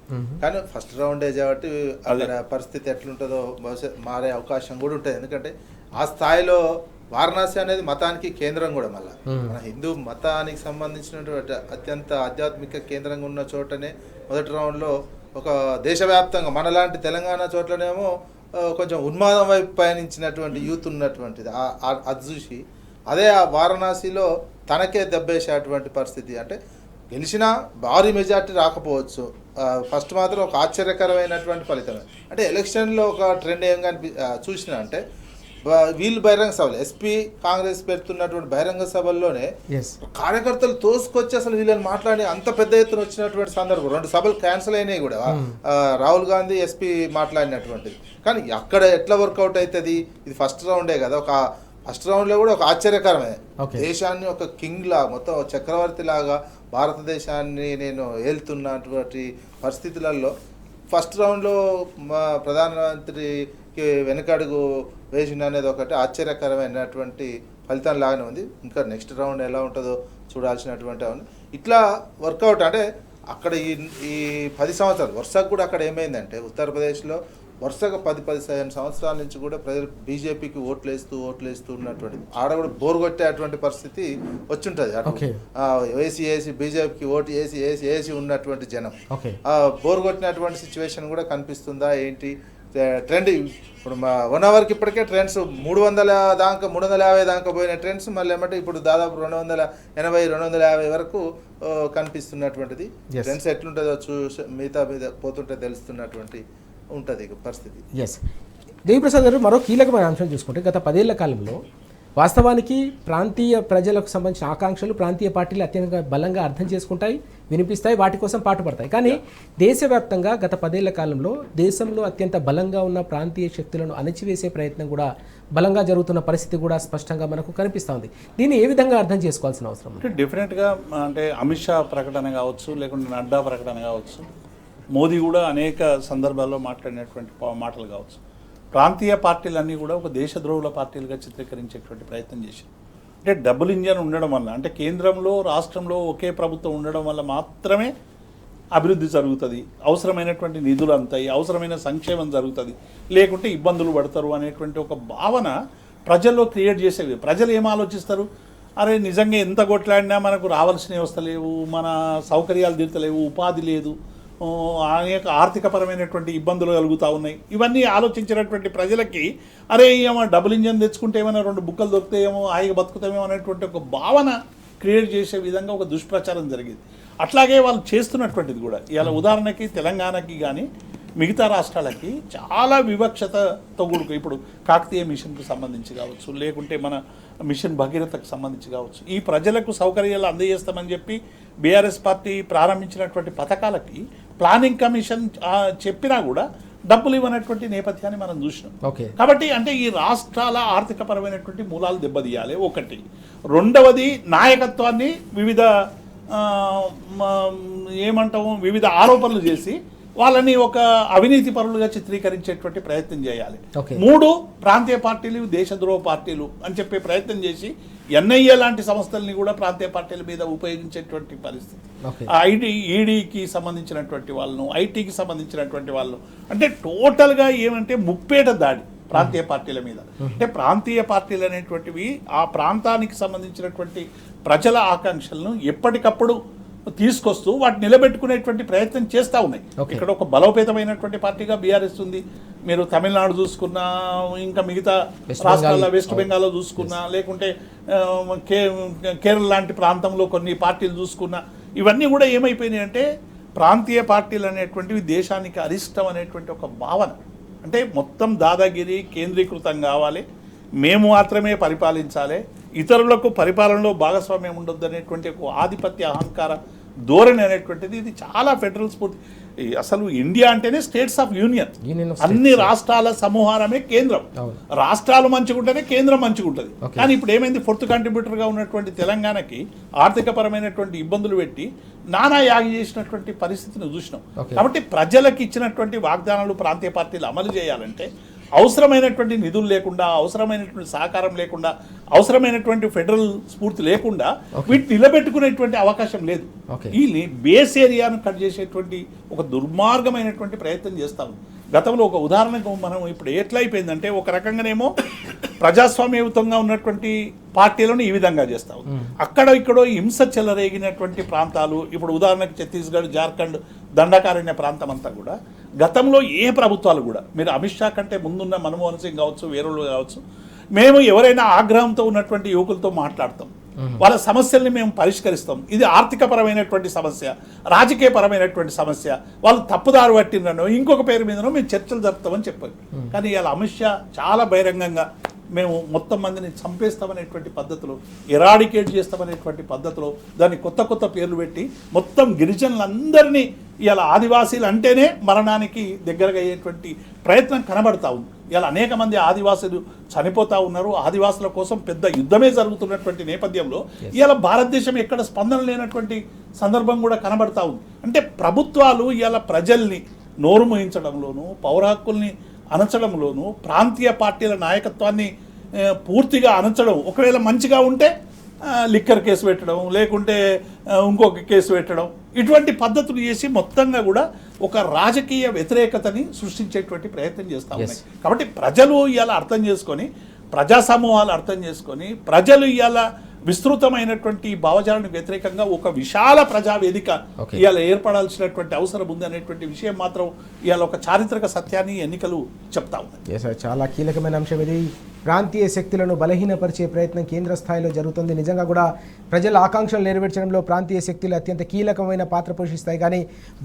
కానీ ఫస్ట్ రౌండే కాబట్టి అక్కడ పరిస్థితి ఎట్లుంటుందో బహుశా మారే అవకాశం కూడా ఉంటుంది. ఎందుకంటే ఆ స్థాయిలో వారణాసి అనేది మతానికి కేంద్రం కూడా, మళ్ళీ మన హిందూ మతానికి సంబంధించినటువంటి అత్యంత ఆధ్యాత్మిక కేంద్రంగా ఉన్న చోటనే మొదటి రౌండ్లో ఒక దేశవ్యాప్తంగా మనలాంటి తెలంగాణ చోట్లనేమో కొంచెం ఉన్మాదం వైపు పయనించినటువంటి యూత్ ఉన్నటువంటిది. అది చూసి అదే ఆ వారణాసిలో తనకే దెబ్బేసేటువంటి పరిస్థితి. అంటే గెలిచినా భారీ మెజార్టీ రాకపోవచ్చు, ఫస్ట్ మాత్రం ఒక ఆశ్చర్యకరమైనటువంటి ఫలితమే. అంటే ఎలక్షన్లో ఒక ట్రెండ్ ఏం చూసినా అంటే వీళ్ళు బహిరంగ సభలు, ఎస్పీ కాంగ్రెస్ పెడుతున్నటువంటి బహిరంగ సభల్లోనే కార్యకర్తలు తోసుకొచ్చి అసలు వీళ్ళని మాట్లాడి అంత పెద్ద ఎత్తున వచ్చినటువంటి సందర్భం. 2 సభలు క్యాన్సిల్ అయినాయి కూడా, రాహుల్ గాంధీ ఎస్పీ మాట్లాడినటువంటిది. కానీ అక్కడ ఎట్లా వర్కౌట్ అవుతుంది? ఇది ఫస్ట్ రౌండే కదా. ఒక ఫస్ట్ రౌండ్లో కూడా ఒక ఆశ్చర్యకరమే. దేశాన్ని ఒక కింగ్ లాగా, మొత్తం చక్రవర్తి లాగా భారతదేశాన్ని నేను ఏలుతున్నటువంటి పరిస్థితులలో ఫస్ట్ రౌండ్లో మా ప్రధానమంత్రికి వెనకడుగు వేసింది అనేది ఒకటి ఆశ్చర్యకరమైనటువంటి ఫలితం లాగానే ఉంది. ఇంకా నెక్స్ట్ రౌండ్ ఎలా ఉంటుందో చూడాల్సినటువంటి ఇట్లా వర్కౌట్. అంటే అక్కడ ఈ 10 సంవత్సరాలు వరుసకు కూడా అక్కడ ఏమైందంటే ఉత్తరప్రదేశ్లో వరుసగా 10-15 సంవత్సరాల నుంచి కూడా ప్రజలు బీజేపీకి ఓట్లేస్తూ ఉన్నటువంటి ఆడ కూడా బోర్ కొట్టేటువంటి పరిస్థితి వచ్చుంటుంది. ఏసీ బీజేపీకి ఓటు వేసి ఉన్నటువంటి జనం బోర్ కొట్టినటువంటి సిచ్యువేషన్ కూడా కనిపిస్తుందా ఏంటి? ట్రెండ్ ఇప్పుడు 1 అవర్కి ఇప్పటికే ట్రెండ్స్ 350 దాకా పోయిన ట్రెండ్స్ మళ్ళీ ఏమంటే ఇప్పుడు దాదాపు 280-250 వరకు కనిపిస్తున్నటువంటిది. ట్రెండ్స్ ఎట్లుంటుందో మిగతా మీద పోతుంటే తెలుస్తున్నటువంటి ఉంటుంది పరిస్థితి. ఎస్, దేవిప్రసాద్ గారు, మరో కీలకమైన అంశం చూసుకుంటే గత 10 ఏళ్ల కాలంలో వాస్తవానికి ప్రాంతీయ ప్రజలకు సంబంధించిన ఆకాంక్షలు ప్రాంతీయ పార్టీలు అత్యంత బలంగా అర్థం చేసుకుంటాయి, వినిపిస్తాయి, వాటి కోసం పాటుపడతాయి. కానీ దేశవ్యాప్తంగా గత 10 ఏళ్ల కాలంలో దేశంలో అత్యంత బలంగా ఉన్న ప్రాంతీయ శక్తులను అణచివేసే ప్రయత్నం కూడా బలంగా జరుగుతున్న పరిస్థితి కూడా స్పష్టంగా మనకు కనిపిస్తుంది. దీన్ని ఏ విధంగా అర్థం చేసుకోవాల్సిన అవసరం? అంటే డెఫినెట్గా అంటే అమిత్ షా ప్రకటన కావచ్చు, లేకుంటే నడ్డా ప్రకటన కావచ్చు, మోదీ కూడా అనేక సందర్భాల్లో మాట్లాడినటువంటి మాటలు కావచ్చు, ప్రాంతీయ పార్టీలన్నీ కూడా ఒక దేశద్రోహుల పార్టీలుగా చిత్రీకరించేటువంటి ప్రయత్నం చేశారు. అంటే డబుల్ ఇంజన్ ఉండడం వల్ల, అంటే కేంద్రంలో రాష్ట్రంలో ఒకే ప్రభుత్వం ఉండడం వల్ల మాత్రమే అభివృద్ధి జరుగుతుంది, అవసరమైనటువంటి నిధులు అందుతాయి, అవసరమైన సంక్షేమం జరుగుతుంది, లేకుంటే ఇబ్బందులు పడతారు అనేటువంటి ఒక భావన ప్రజల్లో క్రియేట్ చేసేవి. ప్రజలు ఏం ఆలోచిస్తారు? అరే నిజంగా ఎంత కొట్లాడినా మనకు రావాల్సినవి వస్తలేవు, మన సౌకర్యాలు తీర్చలేవు, ఉపాధి లేదు, అనేక ఆర్థికపరమైనటువంటి ఇబ్బందులు కలుగుతూ ఉన్నాయి. ఇవన్నీ ఆలోచించినటువంటి ప్రజలకి అరే ఏమో డబుల్ ఇంజన్ తెచ్చుకుంటే ఏమైనా 2 బుక్కలు దొరుకుతాయేమో, హాయిగా బతుకుతామేమో అనేటువంటి ఒక భావన క్రియేట్ చేసే విధంగా ఒక దుష్ప్రచారం జరిగింది. అట్లాగే వాళ్ళు చేస్తున్నటువంటిది కూడా ఇవాళ ఉదాహరణకి తెలంగాణకి కానీ మిగతా రాష్ట్రాలకి చాలా వివక్షతతో కూడుకు, ఇప్పుడు కాకతీయ మిషన్కు సంబంధించి కావచ్చు, లేకుంటే మన మిషన్ భగీరథకు సంబంధించి కావచ్చు, ఈ ప్రజలకు సౌకర్యాలు అందజేస్తామని చెప్పి బీఆర్ఎస్ పార్టీ ప్రారంభించినటువంటి పథకాలకి ప్లానింగ్ కమిషన్ చెప్పినా కూడా డబ్బులు ఇవ్వనటువంటి నేపథ్యాన్ని మనం చూసినాం. కాబట్టి అంటే ఈ రాష్ట్రాల ఆర్థికపరమైనటువంటి మూలాలు దెబ్బతీయాలి ఒకటి. రెండవది నాయకత్వాన్ని వివిధ ఏమంటాము వివిధ ఆరోపణలు చేసి వాళ్ళని ఒక అవినీతి పరులుగా చిత్రీకరించేటువంటి ప్రయత్నం చేయాలి. 3 ప్రాంతీయ పార్టీలు దేశద్రోహ పార్టీలు అని చెప్పే ప్రయత్నం చేసి ఎన్ఐఏ లాంటి సంస్థల్ని కూడా ప్రాంతీయ పార్టీల మీద ఉపయోగించేటువంటి పరిస్థితి. ఈడీకి సంబంధించినటువంటి వాళ్ళను, ఐటీకి సంబంధించినటువంటి వాళ్ళు, అంటే టోటల్గా ఏమంటే ముప్పేట దాడి ప్రాంతీయ పార్టీల మీద. అంటే ప్రాంతీయ పార్టీలు అనేటువంటివి ఆ ప్రాంతానికి సంబంధించినటువంటి ప్రజల ఆకాంక్షలను ఎప్పటికప్పుడు తీసుకొస్తూ వాటిని నిలబెట్టుకునేటువంటి ప్రయత్నం చేస్తూ ఉన్నాయి. ఇక్కడ ఒక బలోపేతమైనటువంటి పార్టీగా బీఆర్ఎస్ ఉంది. మీరు తమిళనాడు చూసుకున్నా, ఇంకా మిగతా రాష్ట్రాల్లో వెస్ట్ బెంగాల్లో చూసుకున్నా, లేకుంటే కేరళ లాంటి ప్రాంతంలో కొన్ని పార్టీలు చూసుకున్నా, ఇవన్నీ కూడా ఏమైపోయినాయి అంటే ప్రాంతీయ పార్టీలు అనేటువంటివి దేశానికి అరిష్టం అనేటువంటి ఒక భావన. అంటే మొత్తం దాదాగిరి కేంద్రీకృతం కావాలి, మేము మాత్రమే పరిపాలించాలి, ఇతరులకు పరిపాలనలో భాగస్వామ్యం ఉండొద్దు అనేటువంటి ఒక ఆధిపత్య అహంకార ధోరణి అనేటువంటిది ఇది చాలా ఫెడరల్ స్ఫూర్తి. అసలు ఇండియా అంటేనే స్టేట్స్ ఆఫ్ యూనియన్, అన్ని రాష్ట్రాల సమూహారమే కేంద్రం. రాష్ట్రాలు మంచిగుంటేనే కేంద్రం మంచిగుంటుంది. కానీ ఇప్పుడు ఏమైంది, 4th కంట్రిబ్యూటర్గా ఉన్నటువంటి తెలంగాణకి ఆర్థికపరమైనటువంటి ఇబ్బందులు పెట్టి నానా యాగి చేసినటువంటి పరిస్థితిని చూసినాం. కాబట్టి ప్రజలకు ఇచ్చినటువంటి వాగ్దానాలు ప్రాంతీయ పార్టీలు అమలు చేయాలంటే అవసరమైనటువంటి నిధులు లేకుండా, అవసరమైనటువంటి సహకారం లేకుండా, అవసరమైనటువంటి ఫెడరల్ స్ఫూర్తి లేకుండా వీటిని నిలబెట్టుకునేటువంటి అవకాశం లేదు. ఈ బేస్ ఏరియాను కట్ చేసేటువంటి ఒక దుర్మార్గమైనటువంటి ప్రయత్నం చేస్తాము. గతంలో ఒక ఉదాహరణకు మనం ఇప్పుడు ఎట్లా అయిపోయిందంటే, ఒక రకంగానేమో ప్రజాస్వామ్యయుతంగా ఉన్నటువంటి పార్టీలను ఈ విధంగా చేస్తాము, అక్కడ ఇక్కడో హింస చెలరేగినటువంటి ప్రాంతాలు, ఇప్పుడు ఉదాహరణకు ఛత్తీస్గఢ్, జార్ఖండ్ దండకారణ్య ప్రాంతం అంతా కూడా గతంలో ఏ ప్రభుత్వాలు కూడా, మీరు అమిత్ షా కంటే ముందున్న మన్మోహన్ సింగ్ కావచ్చు, వేరేళ్ళు కావచ్చు, మేము ఎవరైనా ఆగ్రహంతో ఉన్నటువంటి యువకులతో మాట్లాడతాం, వాళ్ళ సమస్యల్ని మేము పరిష్కరిస్తాం. ఇది ఆర్థికపరమైనటువంటి సమస్య, రాజకీయపరమైనటువంటి సమస్య, వాళ్ళు తప్పుదారు పట్టినో ఇంకొక పేరు మీదనో మేము చర్చలు జరుపుతామని చెప్పారు. కానీ ఇవాళ అమిత్ షా చాలా బహిరంగంగా మేము మొత్తం మందిని చంపేస్తామనేటువంటి పద్ధతిలో, ఎరాడికేట్ చేస్తామనేటువంటి పద్ధతిలో దాన్ని కొత్త కొత్త పేర్లు పెట్టి మొత్తం గిరిజనులందరినీ ఇలా ఆదివాసీలు అంటేనే మరణానికి దగ్గరగా అయ్యేటువంటి ప్రయత్నం కనబడతా ఉంది. ఇలా అనేక మంది ఆదివాసులు చనిపోతూ ఉన్నారు. ఆదివాసుల కోసం పెద్ద యుద్ధమే జరుగుతున్నటువంటి నేపథ్యంలో ఇలా భారతదేశం ఎక్కడ స్పందన లేనటువంటి సందర్భం కూడా కనబడతా ఉంది. అంటే ప్రభుత్వాలు ఇలా ప్రజల్ని నోరు మోయించడంలోనూ, పౌర హక్కుల్ని అణచడంలోనూ, ప్రాంతీయ పార్టీల నాయకత్వాన్ని పూర్తిగా అణచడం, ఒకవేళ మంచిగా ఉంటే లిక్కర్ కేసు పెట్టడం, లేకుంటే ఇంకొక కేసు పెట్టడం, ఇటువంటి పద్ధతులు చేసి మొత్తంగా కూడా ఒక రాజకీయ వ్యతిరేకతని సృష్టించేటువంటి ప్రయత్నం చేస్తూ ఉన్నాయి. కాబట్టి ప్రజలు ఇవాళ అర్థం చేసుకొని, ప్రజా సమూహాలు అర్థం చేసుకొని, ప్రజలు ఇవాళ విస్తృతమైనటువంటి భావజాలానికి వ్యతిరేకంగా ఒక విశాల ప్రజావేదిక ఇవాళ ఏర్పడాల్సినటువంటి అవసరం ఉంది అనేటువంటి విషయం మాత్రం ఇవాళ ఒక చారిత్రక సత్యాన్ని ఎన్నికలు చెప్తా ఉన్నాయి. చాలా కీలకమైన అంశం ఇది. ప్రాంతీయ శక్తులను బలహీనపరిచే ప్రయత్నం కేంద్ర స్థాయిలో జరుగుతుంది. నిజంగా కూడా ప్రజల ఆకాంక్షలు నెరవేర్చడంలో ప్రాంతీయ శక్తులు అత్యంత కీలకమైన పాత్ర పోషిస్తాయి. కానీ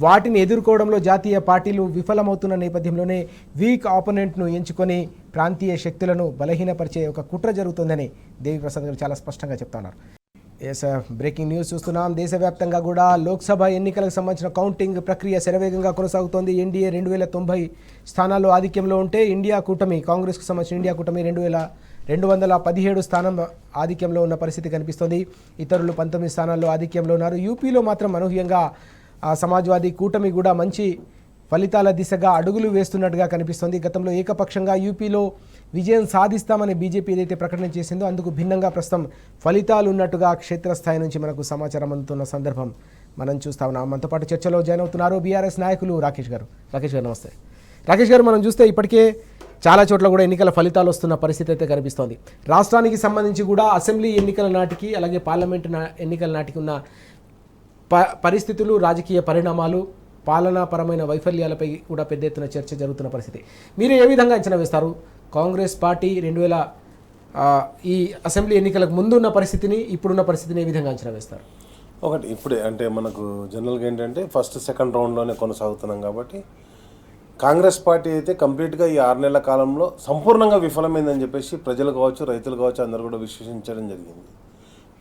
వాటిని ఎదుర్కోవడంలో జాతీయ పార్టీలు విఫలమవుతున్న నేపథ్యంలోనే వీక్ ఆపోనెంట్ను ఎంచుకొని ప్రాంతీయ శక్తులను బలహీనపరిచే ఒక కుట్ర జరుగుతుందని దేవిప్రసాద్ గారు చాలా స్పష్టంగా చెప్తున్నారు. బ్రేకింగ్ న్యూస్ చూస్తున్నాం. దేశవ్యాప్తంగా కూడా లోక్సభ ఎన్నికలకు సంబంధించిన కౌంటింగ్ ప్రక్రియ శరవేగంగా కొనసాగుతోంది. ఎన్డీఏ 2090 స్థానాల్లో ఆధిక్యంలో ఉంటే, ఇండియా కూటమి, కాంగ్రెస్కు సంబంధించిన ఇండియా కూటమి 217 స్థానం ఆధిక్యంలో ఉన్న పరిస్థితి కనిపిస్తోంది. ఇతరులు 19 స్థానాల్లో ఆధిక్యంలో ఉన్నారు. యూపీలో మాత్రం అనూహ్యంగా సమాజ్వాదీ కూటమి కూడా మంచి ఫలితాల దిశగా అడుగులు వేస్తున్నట్టుగా కనిపిస్తోంది. గతంలో ఏకపక్షంగా యూపీలో విజయం సాధిస్తామని బీజేపీ ఏదైతే ప్రకటన చేసిందో అందుకు భిన్నంగా ప్రస్తుతం ఫలితాలు ఉన్నట్టుగా క్షేత్రస్థాయి నుంచి మనకు సమాచారం అందుతున్న సందర్భం మనం చూస్తా ఉన్నాం. మనతో పాటు చర్చలో జాయిన్ అవుతున్నారు బీఆర్ఎస్ నాయకులు రాకేష్ గారు. నమస్తే. రాకేష్ గారు, మనం చూస్తే ఇప్పటికే చాలా చోట్ల కూడా ఎన్నికల ఫలితాలు వస్తున్న పరిస్థితి అయితే కనిపిస్తోంది. రాష్ట్రానికి సంబంధించి కూడా అసెంబ్లీ ఎన్నికల నాటికి, అలాగే పార్లమెంటు ఎన్నికల నాటికి ఉన్న పరిస్థితులు, రాజకీయ పరిణామాలు, పాలనాపరమైన వైఫల్యాలపై కూడా పెద్ద ఎత్తున చర్చ జరుగుతున్న పరిస్థితి. మీరు ఏ విధంగా అంచనా వేస్తారు? కాంగ్రెస్ పార్టీ 2000 ఈ అసెంబ్లీ ఎన్నికలకు ముందు ఉన్న పరిస్థితిని, ఇప్పుడున్న పరిస్థితిని ఏ విధంగా అంచనా వేస్తారు? ఒకటి, ఇప్పుడే అంటే మనకు జనరల్గా ఏంటంటే ఫస్ట్ సెకండ్ రౌండ్లోనే కొనసాగుతున్నాం కాబట్టి కాంగ్రెస్ పార్టీ అయితే కంప్లీట్గా ఈ 6 నెలల కాలంలో సంపూర్ణంగా విఫలమైందని చెప్పేసి ప్రజలు కావచ్చు, రైతులు కావచ్చు, అందరూ కూడా విశ్లేషించడం జరిగింది.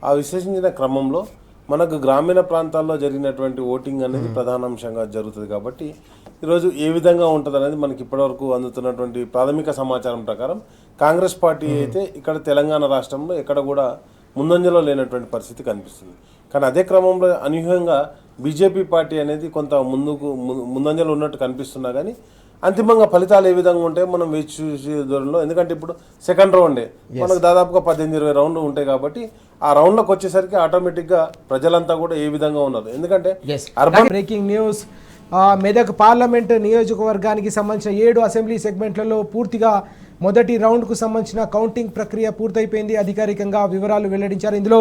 ఆ విశ్లేషించిన క్రమంలో మనకు గ్రామీణ ప్రాంతాల్లో జరిగినటువంటి ఓటింగ్ అనేది ప్రధాన అంశంగా జరుగుతుంది. కాబట్టి ఈరోజు ఏ విధంగా ఉంటుంది అనేది మనకి ఇప్పటివరకు అందుతున్నటువంటి ప్రాథమిక సమాచారం ప్రకారం కాంగ్రెస్ పార్టీ అయితే ఇక్కడ తెలంగాణ రాష్ట్రంలో ఎక్కడ కూడా ముందంజలో లేనటువంటి పరిస్థితి కనిపిస్తుంది. కానీ అదే క్రమంలో అనూహ్యంగా బీజేపీ పార్టీ అనేది కొంత ముందంజలో ఉన్నట్టు కనిపిస్తున్నా కానీ అంతిమంగా ఫలితాలు ఏ విధంగా ఉంటాయో మనం వేచి చూసే దూరంలో. ఎందుకంటే ఇప్పుడు సెకండ్ రౌండే మనకు దాదాపుగా 18-20 రౌండ్లు ఉంటాయి కాబట్టి ఆ రౌండ్లోకి వచ్చేసరికి ఆటోమేటిక్గా ప్రజలంతా కూడా ఏ విధంగా ఉన్నారు. ఎందుకంటే బ్రేకింగ్ న్యూస్, మెదక్ పార్లమెంట్ నియోజకవర్గానికి సంబంధించిన 7 అసెంబ్లీ సెగ్మెంట్లలో పూర్తిగా మొదటి రౌండ్కు సంబంధించిన కౌంటింగ్ ప్రక్రియ పూర్తయిపోయింది. అధికారికంగా వివరాలు వెల్లడించారు. ఇందులో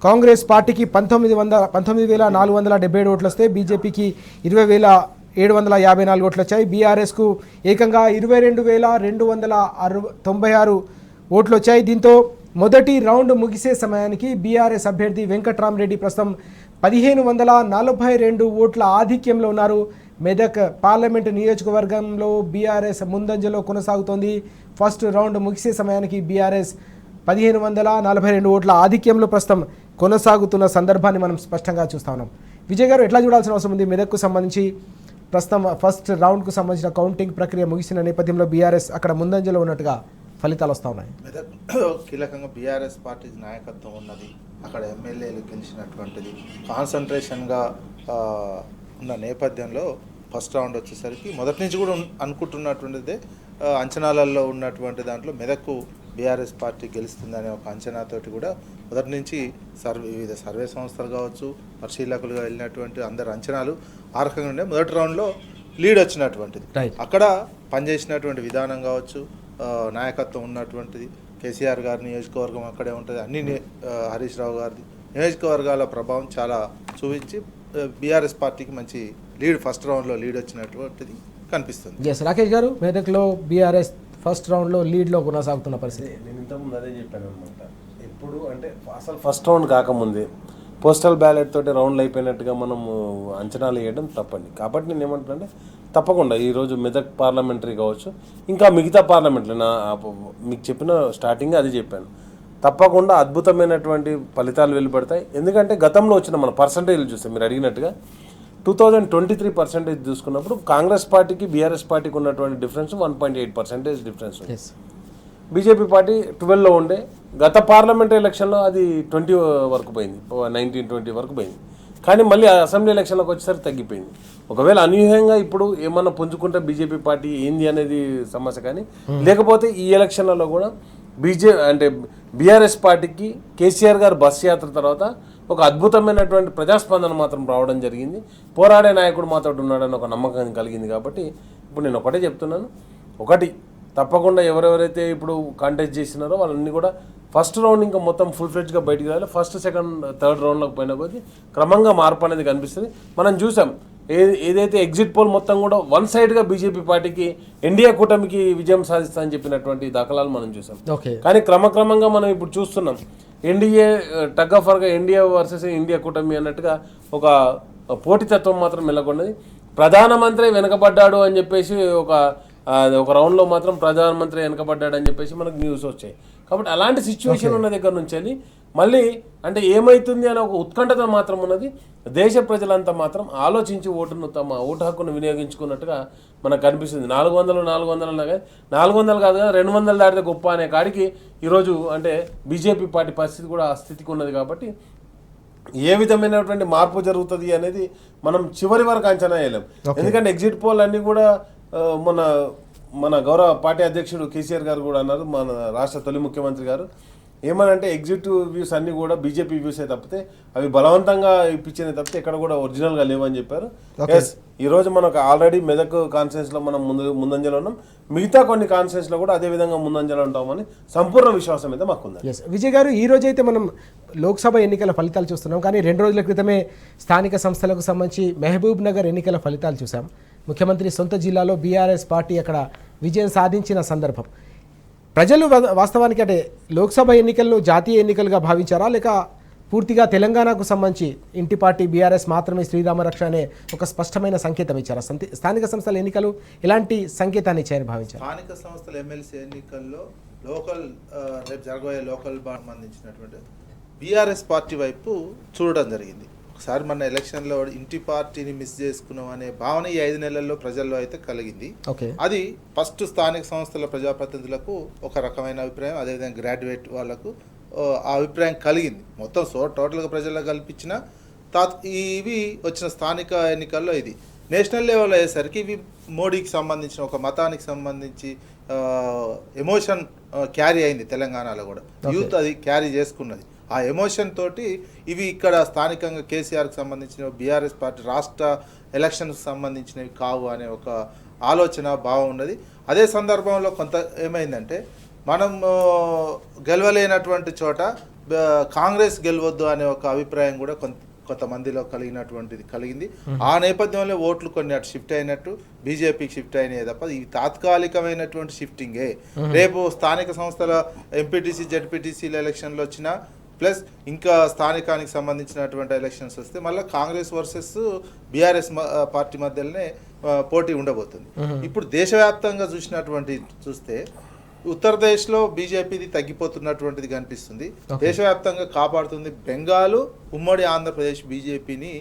కాంగ్రెస్ పార్టీకి 19,477 ఓట్లు వస్తే, బీజేపీకి 20,754 ఓట్లు వచ్చాయి. బీఆర్ఎస్కు ఏకంగా 22,296 ఓట్లు వచ్చాయి. దీంతో మొదటి రౌండ్ ముగిసే సమయానికి బీఆర్ఎస్ అభ్యర్థి వెంకట్రామరెడ్డి ప్రస్తుతం 1,542 ఓట్ల ఆధిక్యంలో ఉన్నారు. మెదక్ పార్లమెంటు నియోజకవర్గంలో బీఆర్ఎస్ ముందంజలో కొనసాగుతోంది. ఫస్ట్ రౌండ్ ముగిసే సమయానికి బీఆర్ఎస్ 1,542 ఓట్ల ఆధిక్యంలో ప్రస్తుతం కొనసాగుతున్న సందర్భాన్ని మనం స్పష్టంగా చూస్తా ఉన్నాం. విజయ్ గారు, ఎట్లా చూడాల్సిన అవసరం ఉంది? మెదక్కు సంబంధించి ప్రస్తుతం ఫస్ట్ రౌండ్కు సంబంధించిన కౌంటింగ్ ప్రక్రియ ముగిసిన నేపథ్యంలో బీఆర్ఎస్ అక్కడ ముందంజలో ఉన్నట్టుగా ఫలితాలు వస్తూ ఉన్నాయి. మెదక్ కీలకంగా బీఆర్ఎస్ పార్టీ నాయకత్వం ఉన్నది, అక్కడ ఎమ్మెల్యేలు గెలిచినటువంటిది, కాన్సన్ట్రేషన్గా ఉన్న నేపథ్యంలో ఫస్ట్ రౌండ్ వచ్చేసరికి మొదటి నుంచి కూడా అనుకుంటున్నటువంటిదే అంచనాలలో ఉన్నటువంటి దాంట్లో మెదక్కు బీఆర్ఎస్ పార్టీ గెలుస్తుందనే ఒక అంచనాతోటి కూడా మొదటి నుంచి వివిధ సర్వే సంస్థలు కావచ్చు, పరిశీలకులుగా వెళ్ళినటువంటి అందరి అంచనాలు ఆ రకంగా ఉండే మొదటి రౌండ్లో లీడ్ వచ్చినటువంటిది. అక్కడ పనిచేసినటువంటి విధానం కావచ్చు, నాయకత్వం ఉన్నటువంటిది. కేసీఆర్ గారి నియోజకవర్గం అక్కడే ఉంటుంది, అన్ని హరీష్ రావు గారిది నియోజకవర్గాల ప్రభావం చాలా చూపించి బీఆర్ఎస్ పార్టీకి మంచి లీడ్ ఫస్ట్ రౌండ్లో లీడ్ వచ్చినటువంటిది కనిపిస్తుంది. ఎస్ రాకేష్ గారు, మెదక్లో బీఆర్ఎస్ ఫస్ట్ రౌండ్లో లీడ్లో కొనసాగుతున్న పరిస్థితి. నేను ఇంతకుముందు అదే చెప్పాను అనమాట. ఎప్పుడు అంటే అసలు ఫస్ట్ రౌండ్ కాకముందే పోస్టల్ బ్యాలెట్ తోటి రౌండ్లు అయిపోయినట్టుగా మనము అంచనాలు వేయడం తప్పండి. కాబట్టి నేను ఏమంటున్నానంటే తప్పకుండా ఈరోజు మెదక్ పార్లమెంటరీ కావచ్చు, ఇంకా మిగతా పార్లమెంట్లు మీకు చెప్పిన స్టార్టింగ్ అది చెప్పాను, తప్పకుండా అద్భుతమైనటువంటి ఫలితాలు వెలువడతాయి. ఎందుకంటే గతంలో వచ్చిన మన పర్సంటేజ్లు చూస్తే మీరు అడిగినట్టుగా 2023% చూసుకున్నప్పుడు కాంగ్రెస్ పార్టీకి బీఆర్ఎస్ పార్టీకి ఉన్నటువంటి డిఫరెన్స్ 1.8% డిఫరెన్స్ ఉంది. బీజేపీ పార్టీ 12లో ఉండే, గత పార్లమెంటరీ ఎలక్షన్లో అది 20 వరకు పోయింది, 19-20 వరకు పోయింది. కానీ మళ్ళీ అసెంబ్లీ ఎలక్షన్లకు వచ్చేసరికి తగ్గిపోయింది. ఒకవేళ అనూహ్యంగా ఇప్పుడు ఏమన్నా పుంజుకుంటే బీజేపీ పార్టీ ఏంది అనేది సమస్య, కానీ లేకపోతే ఈ ఎలక్షన్లలో కూడా బీఆర్ఎస్ పార్టీకి కేసీఆర్ గారు బస్ యాత్ర తర్వాత ఒక అద్భుతమైనటువంటి ప్రజాస్పందన మాత్రం రావడం జరిగింది. పోరాడే నాయకుడు మాతో ఉన్నాడని ఒక నమ్మకం కలిగింది. కాబట్టి ఇప్పుడు నేను ఒకటే చెప్తున్నాను, ఒకటి తప్పకుండా ఎవరెవరైతే ఇప్పుడు కాంటెస్ట్ చేసినారో వాళ్ళన్నీ కూడా ఫస్ట్ రౌండ్ ఇంకా మొత్తం ఫుల్ ఫ్లెడ్జ్గా బయటికి రావాలి. ఫస్ట్, సెకండ్, థర్డ్ రౌండ్లోకి పోయిన కొద్దీ క్రమంగా మార్పు అనేది కనిపిస్తుంది. మనం చూసాం ఏదైతే ఎగ్జిట్ పోల్ మొత్తం కూడా వన్ సైడ్గా బీజేపీ పార్టీకి ఎన్డీఏ కూటమికి విజయం సాధిస్తామని చెప్పినటువంటి దాఖలాలు మనం చూసాం. కానీ క్రమక్రమంగా మనం ఇప్పుడు చూస్తున్నాం ఎన్డీఏ టగ్ ఆఫ్ వార్గా ఎన్డీఏ వర్సెస్ ఇండియా కూటమి అన్నట్టుగా ఒక పోటీతత్వం మాత్రం నెలకొన్నది. ప్రధానమంత్రి వెనకబడ్డాడు అని చెప్పేసి ఒక రౌండ్లో మాత్రం ప్రధానమంత్రి వెనకబడ్డాడు అని చెప్పేసి మనకు న్యూస్ వచ్చాయి. కాబట్టి అలాంటి సిచ్యువేషన్ ఉన్న దగ్గర నుంచి వెళ్ళి మళ్ళీ అంటే ఏమవుతుంది అనే ఒక ఉత్కంఠత మాత్రం ఉన్నది. దేశ ప్రజలంతా మాత్రం ఆలోచించి తమ ఓటు హక్కును వినియోగించుకున్నట్టుగా మనకు కనిపిస్తుంది. 400 400 కాదు కదా, 200 దాటితే గొప్ప అనే కాడికి ఈరోజు అంటే బీజేపీ పార్టీ పరిస్థితి కూడా ఆ స్థితికి ఉన్నది. కాబట్టి ఏ విధమైనటువంటి మార్పు జరుగుతుంది అనేది మనం చివరి వరకు అంచనా వేయలేం. ఎందుకంటే ఎగ్జిట్ పోల్ అన్నీ కూడా మన గౌరవ పార్టీ అధ్యక్షుడు కేసీఆర్ గారు కూడా అన్నారు, మన రాష్ట్ర తొలి ముఖ్యమంత్రి గారు ఏమనంటే ఎగ్జిట్ వ్యూస్ అన్నీ కూడా బీజేపీ వ్యూసే తప్పితే అవి బలవంతంగా ఇప్పించినవి తప్పితే ఎక్కడ కూడా ఒరిజినల్గా లేవని చెప్పారు. ఎస్, ఈరోజు మనకు ఆల్రెడీ మెదక్ కాన్ఫరెన్స్లో మనం ముందంజలో ఉన్నాం, మిగతా కొన్ని కాన్ఫరెన్స్లో కూడా అదే విధంగా ముందంజలో ఉంటామని సంపూర్ణ విశ్వాసం అయితే మాకుంది. విజయ్ గారు, ఈ రోజైతే మనం లోక్సభ ఎన్నికల ఫలితాలు చూస్తున్నాం, కానీ 2 రోజుల క్రితమే స్థానిక సంస్థలకు సంబంధించి మహబూబ్ నగర్ ఎన్నికల ఫలితాలు చూసాం. ముఖ్యమంత్రి సొంత జిల్లాలో బీఆర్ఎస్ పార్టీ అక్కడ విజయం సాధించిన సందర్భం. ప్రజలు వాస్తవానికి అంటే లోక్సభ ఎన్నికలను జాతీయ ఎన్నికలుగా భావించారా, లేక పూర్తిగా తెలంగాణకు సంబంధించి ఇంటి పార్టీ బీఆర్ఎస్ మాత్రమే శ్రీరామరక్ష అనే ఒక స్పష్టమైన సంకేతం ఇచ్చారా? స్థానిక సంస్థల ఎన్నికలు ఎలాంటి సంకేతాన్ని ఇచ్చాయని భావించారు? స్థానిక సంస్థల ఎమ్మెల్సీ ఎన్నికల్లో రేపు జరగబోయే లోకల్ బాండ్ సంబంధించినటువంటి బీఆర్ఎస్ పార్టీ వైపు చూడడం జరిగింది. ఒకసారి మన ఎలక్షన్లో ఇంటి పార్టీని మిస్ చేసుకున్నాం అనే భావన ఈ 5 నెలల్లో ప్రజల్లో అయితే కలిగింది. అది ఫస్ట్ స్థానిక సంస్థల ప్రజాప్రతినిధులకు ఒక రకమైన అభిప్రాయం, అదేవిధంగా గ్రాడ్యుయేట్ వాళ్లకు ఆ అభిప్రాయం కలిగింది. మొత్తం టోటల్గా ప్రజల్లో కల్పించిన ఇవి వచ్చిన స్థానిక ఎన్నికల్లో ఇది నేషనల్ లెవెల్ అయ్యేసరికి ఇవి మోడీకి సంబంధించిన ఒక మతానికి సంబంధించి ఎమోషన్ క్యారీ అయింది. తెలంగాణలో కూడా యూత్ అది క్యారీ చేసుకున్నది. ఆ ఎమోషన్ తోటి ఇవి ఇక్కడ స్థానికంగా కేసీఆర్కి సంబంధించిన బీఆర్ఎస్ పార్టీ రాష్ట్ర ఎలక్షన్కి సంబంధించినవి కావు అనే ఒక ఆలోచన భావం ఉన్నది. అదే సందర్భంలో కొంత ఏమైందంటే మనం గెలవలేనటువంటి చోట కాంగ్రెస్ గెలవద్దు అనే ఒక అభిప్రాయం కూడా కొంతమందిలో కలిగింది. ఆ నేపథ్యంలో ఓట్లు కొన్ని అటు షిఫ్ట్ అయినట్టు బీజేపీకి షిఫ్ట్ అయినాయి తప్ప ఇవి తాత్కాలికమైనటువంటి షిఫ్టింగే. రేపు స్థానిక సంస్థల ఎంపీటీసీ జెడ్పీటీసీల ఎలక్షన్లు వచ్చినా ప్లస్ ఇంకా స్థానికానికి సంబంధించినటువంటి ఎలక్షన్స్ వస్తే మళ్ళీ కాంగ్రెస్ వర్సెస్ బీఆర్ఎస్ పార్టీ మధ్యలోనే పోటీ ఉండబోతుంది. ఇప్పుడు దేశవ్యాప్తంగా చూస్తే ఉత్తరప్రదేశ్లో బీజేపీది తగ్గిపోతున్నటువంటిది కనిపిస్తుంది. దేశవ్యాప్తంగా కాపాడుతుంది బెంగాలు, ఉమ్మడి ఆంధ్రప్రదేశ్ బీజేపీని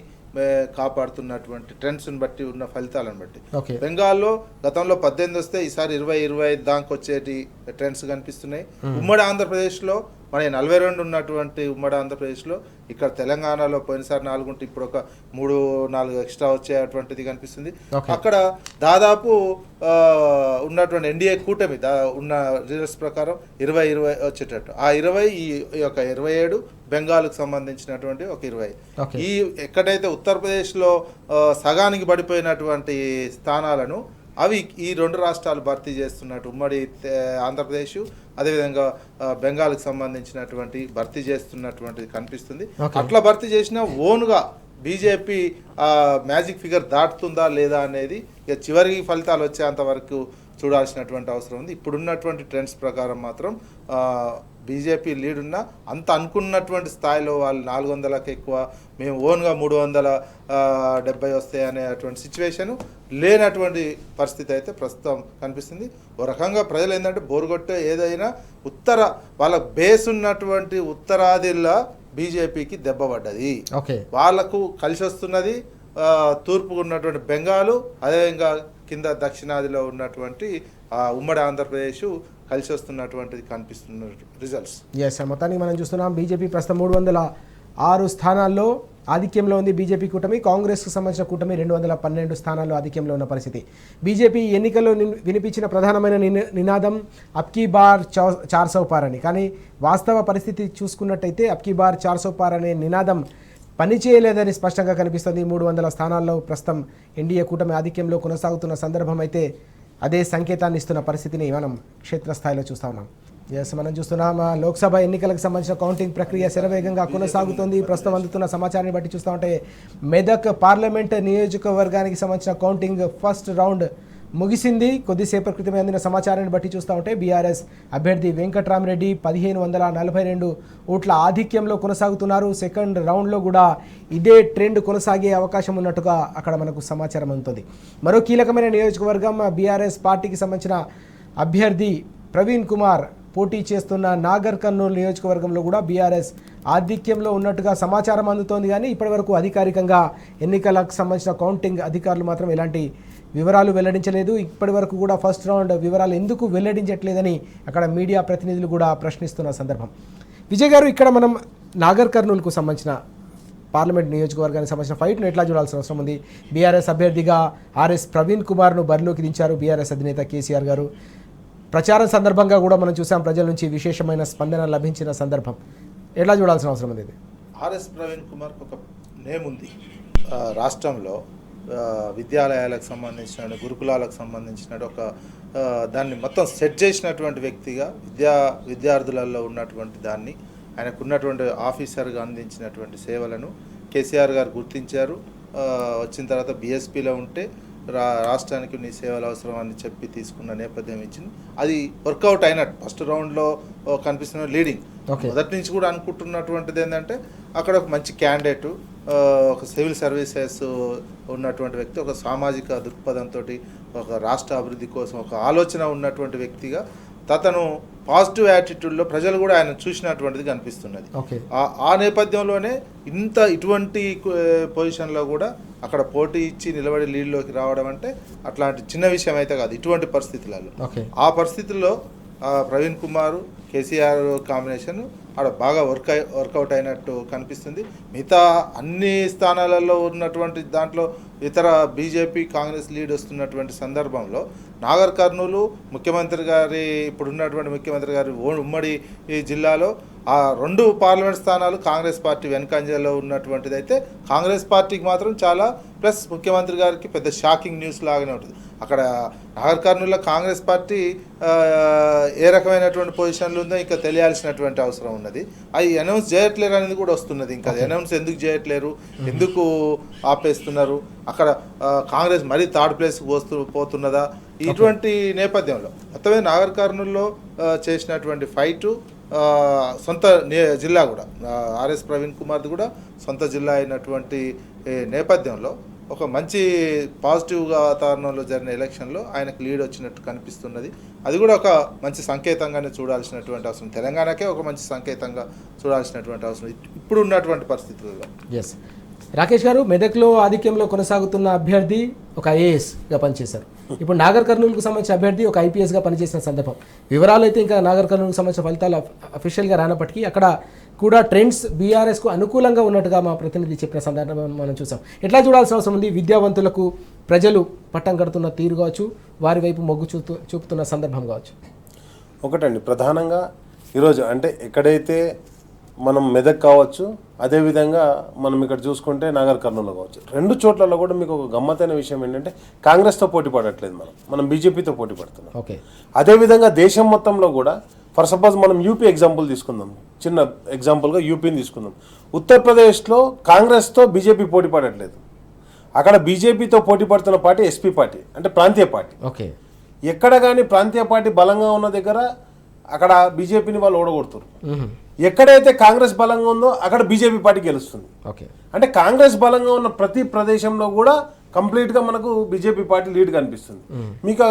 కాపాడుతున్నటువంటి ట్రెండ్స్ని బట్టి ఉన్న ఫలితాలను బట్టి. బెంగాల్లో గతంలో 18 వస్తే ఈసారి 20-25 దాకా వచ్చేటి ట్రెండ్స్ కనిపిస్తున్నాయి. ఉమ్మడి ఆంధ్రప్రదేశ్లో మన 42 ఉన్నటువంటి ఉమ్మడి ఆంధ్రప్రదేశ్లో ఇక్కడ తెలంగాణలో పోయినసారి 4 ఉంటే ఇప్పుడు ఒక 3-4 ఎక్స్ట్రా వచ్చేటువంటిది కనిపిస్తుంది. అక్కడ దాదాపు ఉన్నటువంటి ఎన్డీఏ కూటమి ఉన్న రిజల్ట్స్ ప్రకారం 20 వచ్చేటట్టు, ఆ 20 ఈ యొక్క 27 బెంగాల్కు సంబంధించినటువంటి ఒక 20. ఈ ఎక్కడైతే ఉత్తరప్రదేశ్లో సగానికి పడిపోయినటువంటి స్థానాలను అవి ఈ 2 రాష్ట్రాలు భర్తీ చేస్తున్నట్టు, ఉమ్మడి ఆంధ్రప్రదేశ్ అదేవిధంగా బెంగాల్కి సంబంధించినటువంటి భర్తీ చేస్తున్నటువంటిది కనిపిస్తుంది. అట్లా భర్తీ చేసిన ఓన్గా బీజేపీ మ్యాజిక్ ఫిగర్ దాటుతుందా లేదా అనేది ఇక చివరి ఫలితాలు వచ్చేంత వరకు చూడాల్సినటువంటి అవసరం ఉంది. ఇప్పుడున్నటువంటి ట్రెండ్స్ ప్రకారం మాత్రం బీజేపీ లీడ్ ఉన్న అంత అనుకున్నటువంటి స్థాయిలో వాళ్ళు 400కి ఎక్కువ, మేము ఓన్గా 370 వస్తాయి అనేటువంటి సిచ్యువేషను లేనటువంటి పరిస్థితి అయితే ప్రస్తుతం కనిపిస్తుంది. ఓ రకంగా ప్రజలు ఏంటంటే బోరుగొట్టే ఏదైనా వాళ్ళ బేస్ ఉన్నటువంటి ఉత్తరాదిలో బీజేపీకి దెబ్బపడ్డది, వాళ్లకు కలిసి వస్తున్నది. తూర్పుకు ఉన్నటువంటి బెంగాలు, అదేవిధంగా కింద దక్షిణాదిలో ఉన్నటువంటి ఉమ్మడి ఆంధ్రప్రదేశ్ కలిసి వస్తున్నటువంటిది కనిపిస్తున్న రిజల్ట్స్. మొత్తానికి మనం చూస్తున్నాం బీజేపీ ప్రస్తుతం 306 స్థానాల్లో ఆధిక్యంలో ఉంది బీజేపీ కూటమి. కాంగ్రెస్కు సంబంధించిన కూటమి 212 స్థానాల్లో ఆధిక్యంలో ఉన్న పరిస్థితి. బీజేపీ ఎన్నికల్లో వినిపించిన ప్రధానమైన నినాదం అబ్కీ బార్ 400 పార్ అని, కానీ వాస్తవ పరిస్థితి చూసుకున్నట్టయితే అబ్కీ బార్ 400 పార్ అనే నినాదం పనిచేయలేదని స్పష్టంగా కనిపిస్తుంది. 300 స్థానాల్లో ప్రస్తుతం ఎన్డీఏ కూటమి ఆధిక్యంలో కొనసాగుతున్న సందర్భం అయితే అదే సంకేతాన్ని ఇస్తున్న పరిస్థితిని మనం క్షేత్రస్థాయిలో చూస్తూ ఉన్నాం. మనం చూస్తున్నాం లోక్సభ ఎన్నికలకు సంబంధించిన కౌంటింగ్ ప్రక్రియ శరవేగంగా కొనసాగుతోంది. ప్రస్తుతం అందుతున్న సమాచారాన్ని బట్టి చూస్తూ ఉంటే మెదక్ పార్లమెంట్ నియోజకవర్గానికి సంబంధించిన కౌంటింగ్ ఫస్ట్ రౌండ్ ముగిసింది. కొద్దిసేపటి క్రితమే అందిన సమాచారాన్ని బట్టి చూస్తూ ఉంటే బీఆర్ఎస్ అభ్యర్థి వెంకట్రామరెడ్డి 1542 ఓట్ల ఆధిక్యంలో కొనసాగుతున్నారు. సెకండ్ రౌండ్లో కూడా ఇదే ట్రెండ్ కొనసాగే అవకాశం ఉన్నట్టుగా అక్కడ మనకు సమాచారం అందుతుంది. మరో కీలకమైన నియోజకవర్గం బీఆర్ఎస్ పార్టీకి సంబంధించిన అభ్యర్థి ప్రవీణ్ కుమార్ పోటీ చేస్తున్న నాగర్ కర్నూలు నియోజకవర్గంలో కూడా బీఆర్ఎస్ ఆధిక్యంలో ఉన్నట్టుగా సమాచారం అందుతోంది. కానీ ఇప్పటివరకు అధికారికంగా ఎన్నికలకు సంబంధించిన కౌంటింగ్ అధికారులు మాత్రం ఎలాంటి వివరాలు వెల్లడించలేదు. ఇప్పటి వరకు కూడా ఫస్ట్ రౌండ్ వివరాలు ఎందుకు వెల్లడించట్లేదని అక్కడ మీడియా ప్రతినిధులు కూడా ప్రశ్నిస్తున్న సందర్భం. విజయ్ గారు, ఇక్కడ మనం నాగర్ కర్నూలుకు సంబంధించిన పార్లమెంట్ నియోజకవర్గానికి సంబంధించిన ఫైట్ను ఎట్లా చూడాల్సిన అవసరం ఉంది? బీఆర్ఎస్ అభ్యర్థిగా ఆర్ఎస్ ప్రవీణ్ కుమార్ను బరిలోకి దించారు బీఆర్ఎస్ అధినేత కేసీఆర్ గారు. ప్రచారం సందర్భంగా కూడా మనం చూసాం ప్రజల నుంచి విశేషమైన స్పందన లభించిన సందర్భం. ఎట్లా చూడాల్సిన అవసరం ఉంది? ఆర్ఎస్ ప్రవీణ్ కుమార్ ఒక నేమ్ ఉంది రాష్ట్రంలో. విద్యాలయాలకు సంబంధించిన, గురుకులాలకు సంబంధించిన ఒక దాన్ని మొత్తం సెట్ చేసినటువంటి వ్యక్తిగా విద్యార్థులలో ఉన్నటువంటి దాన్ని, ఆయనకు ఉన్నటువంటి ఆఫీసర్గా అందించినటువంటి సేవలను కేసీఆర్ గారు గుర్తించారు. వచ్చిన తర్వాత బీఎస్పీలో ఉంటే రాష్ట్రానికి నీ సేవలు అవసరం అని చెప్పి తీసుకున్న నేపథ్యం ఇచ్చింది. అది వర్కౌట్ అయినట్టు ఫస్ట్ రౌండ్లో కనిపిస్తున్న లీడింగ్. మొదటి నుంచి కూడా అనుకుంటున్నటువంటిది ఏంటంటే అక్కడ ఒక మంచి క్యాండిడేట్, ఒక సివిల్ సర్వీసెస్ ఉన్నటువంటి వ్యక్తి, ఒక సామాజిక దృక్పథంతో ఒక రాష్ట్ర అభివృద్ధి కోసం ఒక ఆలోచన ఉన్నటువంటి వ్యక్తిగా తను పాజిటివ్ యాటిట్యూడ్లో ప్రజలు కూడా ఆయన చూసినటువంటిది కనిపిస్తున్నది. ఆ నేపథ్యంలోనే ఇటువంటి పొజిషన్లో కూడా అక్కడ పోటీ ఇచ్చి నిలబడి లీడ్లోకి రావడం అంటే అట్లాంటి చిన్న విషయం అయితే కాదు ఇటువంటి పరిస్థితులలో. ఆ పరిస్థితుల్లో ప్రవీణ్ కుమార్ కేసీఆర్ కాంబినేషన్ ఆడ బాగా వర్కౌట్ అయినట్టు కనిపిస్తుంది. మిగతా అన్ని స్థానాలలో ఉన్నటువంటి దాంట్లో ఇతర బీజేపీ కాంగ్రెస్ లీడ్ వస్తున్నటువంటి సందర్భంలో నాగర్ కర్నూలు ఇప్పుడున్నటువంటి ముఖ్యమంత్రి గారి ఉమ్మడి ఈ జిల్లాలో ఆ 2 పార్లమెంట్ స్థానాలు కాంగ్రెస్ పార్టీ వెనుకంజలో ఉన్నటువంటిది అయితే కాంగ్రెస్ పార్టీకి మాత్రం చాలా ప్లస్ ముఖ్యమంత్రి గారికి పెద్ద షాకింగ్ న్యూస్ లాగానే ఉంటుంది. అక్కడ నాగర్ కర్నూలులో కాంగ్రెస్ పార్టీ ఏ రకమైనటువంటి పొజిషన్లు ఉందో ఇంకా తెలియాల్సినటువంటి అవసరం ఉన్నది. అది అనౌన్స్ చేయట్లేరు అనేది కూడా వస్తున్నది. ఇంకా అనౌన్స్ ఎందుకు చేయట్లేరు, ఎందుకు ఆపేస్తున్నారు, అక్కడ కాంగ్రెస్ మరీ థర్డ్ ప్లేస్కి పోతున్నదా, ఇటువంటి నేపథ్యంలో మొత్తమే నాగర్ కర్నూలులో చేసినటువంటి ఫైటు సొంత జిల్లా కూడా ఆర్ఎస్ ప్రవీణ్ కుమార్ది కూడా సొంత జిల్లా అయినటువంటి నేపథ్యంలో ఒక మంచి పాజిటివ్ వాతావరణంలో జరిగిన ఎలక్షన్లో ఆయనకు లీడ్ వచ్చినట్టు కనిపిస్తున్నది. అది కూడా ఒక మంచి సంకేతంగానే చూడాల్సినటువంటి అవసరం, తెలంగాణకే ఒక మంచి సంకేతంగా చూడాల్సినటువంటి అవసరం ఇప్పుడు ఉన్నటువంటి పరిస్థితుల్లో. రాకేష్ గారు, మెదక్లో ఆధిక్యంలో కొనసాగుతున్న అభ్యర్థి ఒక ఐఏఎస్గా పనిచేశారు. ఇప్పుడు నాగర్ కర్నూలుకు సంబంధించిన అభ్యర్థి ఒక ఐపీఎస్గా పనిచేసిన సందర్భం. వివరాలు అయితే ఇంకా నాగర్ కర్నూలుకు సంబంధించిన ఫలితాలు అఫీషియల్గా రానప్పటికీ అక్కడ కూడా ట్రెండ్స్ బీఆర్ఎస్కు అనుకూలంగా ఉన్నట్టుగా మా ప్రతినిధి చెప్పిన సందర్భం మనం చూసాం. ఎట్లా చూడాల్సిన అవసరం ఉంది? విద్యావంతులకు ప్రజలు పట్టం కడుతున్న తీరు కావచ్చు, వారి వైపు మొగ్గు చూపుతున్న సందర్భం కావచ్చు. ఒకటండి, ప్రధానంగా ఈరోజు అంటే ఎక్కడైతే మనం మెదక్ కావచ్చు, అదేవిధంగా మనం ఇక్కడ చూసుకుంటే నాగర్ కర్నూలు కావచ్చు, రెండు చోట్లలో కూడా మీకు ఒక గమ్మత్తైన విషయం ఏంటంటే కాంగ్రెస్తో పోటీ పడట్లేదు, మనం బీజేపీతో పోటీ పడుతున్నాం. ఓకే, అదేవిధంగా దేశం మొత్తంలో కూడా ఫర్ సపోజ్ మనం యూపీ ఎగ్జాంపుల్ తీసుకుందాం, చిన్న ఎగ్జాంపుల్గా యూపీని తీసుకుందాం. ఉత్తరప్రదేశ్లో కాంగ్రెస్తో బీజేపీ పోటీ పడట్లేదు. అక్కడ బీజేపీతో పోటీ పడుతున్న పార్టీ ఎస్పీ పార్టీ, అంటే ప్రాంతీయ పార్టీ. ఓకే, ఎక్కడ కానీ ప్రాంతీయ పార్టీ బలంగా ఉన్న దగ్గర అక్కడ బీజేపీని వాళ్ళు ఓడగొడుతారు. ఎక్కడైతే కాంగ్రెస్ బలంగా ఉందో అక్కడ బీజేపీ పార్టీ గెలుస్తుంది. ఓకే, అంటే కాంగ్రెస్ బలంగా ఉన్న ప్రతి ప్రదేశంలో కూడా కంప్లీట్గా మనకు బీజేపీ పార్టీ లీడ్ కనిపిస్తుంది. మీకు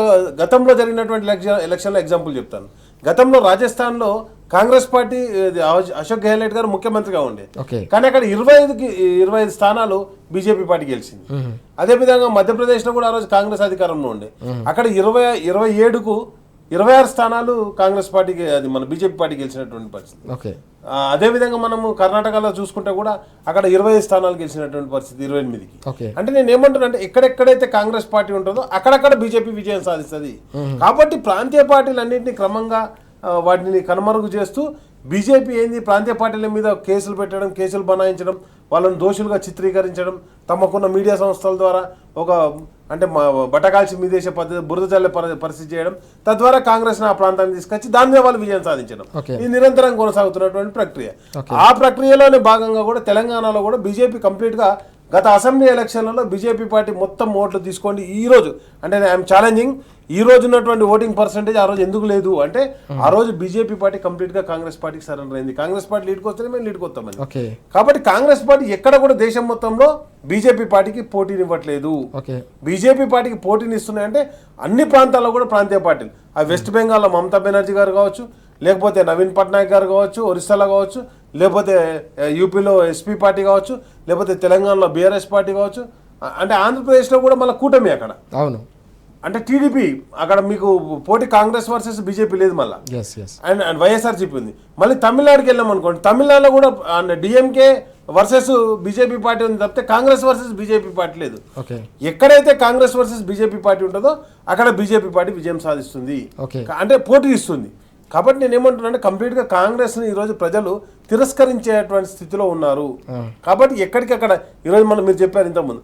గతంలో జరిగినటువంటి ఎలక్షన్లో ఎగ్జాంపుల్ చెప్తాను. గతంలో రాజస్థాన్లో కాంగ్రెస్ పార్టీ అశోక్ గెహ్లోట్ గారు ముఖ్యమంత్రిగా ఉండే, కానీ అక్కడ 25 స్థానాలు బీజేపీ పార్టీ గెలిచింది. అదేవిధంగా మధ్యప్రదేశ్లో కూడా ఆ రోజు కాంగ్రెస్ అధికారంలో ఉండే, అక్కడ 27కు 26 స్థానాలు కాంగ్రెస్ పార్టీకి, అది మన బీజేపీ పార్టీ గెలిచినటువంటి పరిస్థితి. ఓకే, అదేవిధంగా మనము కర్ణాటకలో చూసుకుంటే కూడా అక్కడ 25 స్థానాలు గెలిచినటువంటి పరిస్థితి 28కి. అంటే నేను ఏమంటున్నా అంటే ఎక్కడెక్కడైతే కాంగ్రెస్ పార్టీ ఉంటుందో అక్కడక్కడ బీజేపీ విజయం సాధిస్తుంది. కాబట్టి ప్రాంతీయ పార్టీలన్నింటినీ క్రమంగా వాటిని కనుమరుగు చేస్తూ బీజేపీ ఏంది ప్రాంతీయ పార్టీల మీద కేసులు పెట్టడం, కేసులు బనాయించడం, వాళ్ళని దోషులుగా చిత్రీకరించడం, తమకున్న మీడియా సంస్థల ద్వారా ఒక అంటే బట్టకాల్చి మీదేసే పద్ధతి, బురద జల్లే పరిస్థితి చేయడం, తద్వారా కాంగ్రెస్ని ఆ ప్రాంతాన్ని తీసుకొచ్చి దాని మీద వాళ్ళు విజయం సాధించడం, ఇది నిరంతరం కొనసాగుతున్నటువంటి ప్రక్రియ. ఆ ప్రక్రియలోనే భాగంగా కూడా తెలంగాణలో కూడా బీజేపీ కంప్లీట్గా గత అసెంబ్లీ ఎలక్షన్లలో బీజేపీ పార్టీ మొత్తం ఓట్లు తీసుకోండి. ఈ రోజు అంటే ఐఎమ్ ఛాలెంజింగ్, ఈ రోజు ఉన్నటువంటి ఓటింగ్ పర్సెంటేజ్ ఆ రోజు ఎందుకు లేదు అంటే ఆ రోజు బీజేపీ పార్టీ కంప్లీట్గా కాంగ్రెస్ పార్టీకి సరెండర్ అయింది. కాంగ్రెస్ పార్టీ లీడ్కి వస్తేనే మేము లీడ్కి వస్తామని. కాబట్టి కాంగ్రెస్ పార్టీ ఎక్కడ కూడా దేశం మొత్తంలో బీజేపీ పార్టీకి పోటీనివ్వట్లేదు. బీజేపీ పార్టీకి పోటీని ఇస్తున్నాయంటే అన్ని ప్రాంతాల్లో కూడా ప్రాంతీయ పార్టీలు, ఆ వెస్ట్ బెంగాల్లో మమతా బెనర్జీ గారు కావచ్చు, లేకపోతే నవీన్ పట్నాయక్ గారు కావచ్చు ఒరిస్సాలో కావచ్చు, లేకపోతే యూపీలో ఎస్పీ పార్టీ కావచ్చు, లేకపోతే తెలంగాణలో బీఆర్ఎస్ పార్టీ కావచ్చు, అంటే ఆంధ్రప్రదేశ్లో కూడా మళ్ళీ కూటమి అక్కడ. అవును, అంటే టీడీపీ అక్కడ మీకు పోటీ కాంగ్రెస్ వర్సెస్ బీజేపీ లేదు మళ్ళీ, అండ్ వైఎస్ఆర్సీపీ ఉంది. మళ్ళీ తమిళనాడుకి వెళ్ళాం అనుకోండి, తమిళనాడులో కూడా డిఎంకే వర్సెస్ బీజేపీ పార్టీ ఉంది తప్పితే కాంగ్రెస్ వర్సెస్ బీజేపీ పార్టీ లేదు. ఎక్కడైతే కాంగ్రెస్ వర్సెస్ బీజేపీ పార్టీ ఉంటుందో అక్కడ బీజేపీ పార్టీ విజయం సాధిస్తుంది, అంటే పోటీ ఇస్తుంది. కాబట్టి నేను ఏమంటున్నానంటే కంప్లీట్గా కాంగ్రెస్ని ఈరోజు ప్రజలు తిరస్కరించేటువంటి స్థితిలో ఉన్నారు. కాబట్టి ఎక్కడికక్కడ ఈరోజు మీరు చెప్పారు ఇంతకుముందు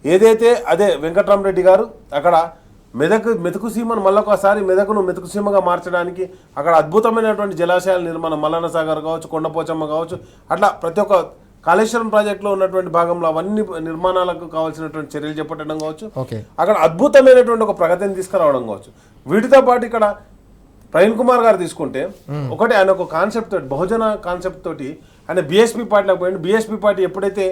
ఏదైతే అదే వెంకట్రామరెడ్డి గారు అక్కడ మెతుకు సీమను మళ్ళొకసారి మెతుకు సీమగా మార్చడానికి అక్కడ అద్భుతమైనటువంటి జలాశయాల నిర్మాణం, మల్లన్న సాగర్ కావచ్చు, కొండపోచమ్మ కావచ్చు, అట్లా ప్రతి ఒక్క కాళేశ్వరం ప్రాజెక్టులో ఉన్నటువంటి భాగంలో అవన్నీ నిర్మాణాలకు కావాల్సినటువంటి చర్యలు చేపట్టడం కావచ్చు, అక్కడ అద్భుతమైనటువంటి ఒక ప్రగతిని తీసుకురావడం కావచ్చు. వీటితో పాటు ఇక్కడ ప్రవీణ్ కుమార్ గారు తీసుకుంటే ఒకటి ఆయన ఒక కాన్సెప్ట్ తోటి, బహుజన కాన్సెప్ట్ తోటి ఆయన బీఎస్పీ పార్టీలోకి పోయింది. బీఎస్పీ పార్టీ ఎప్పుడైతే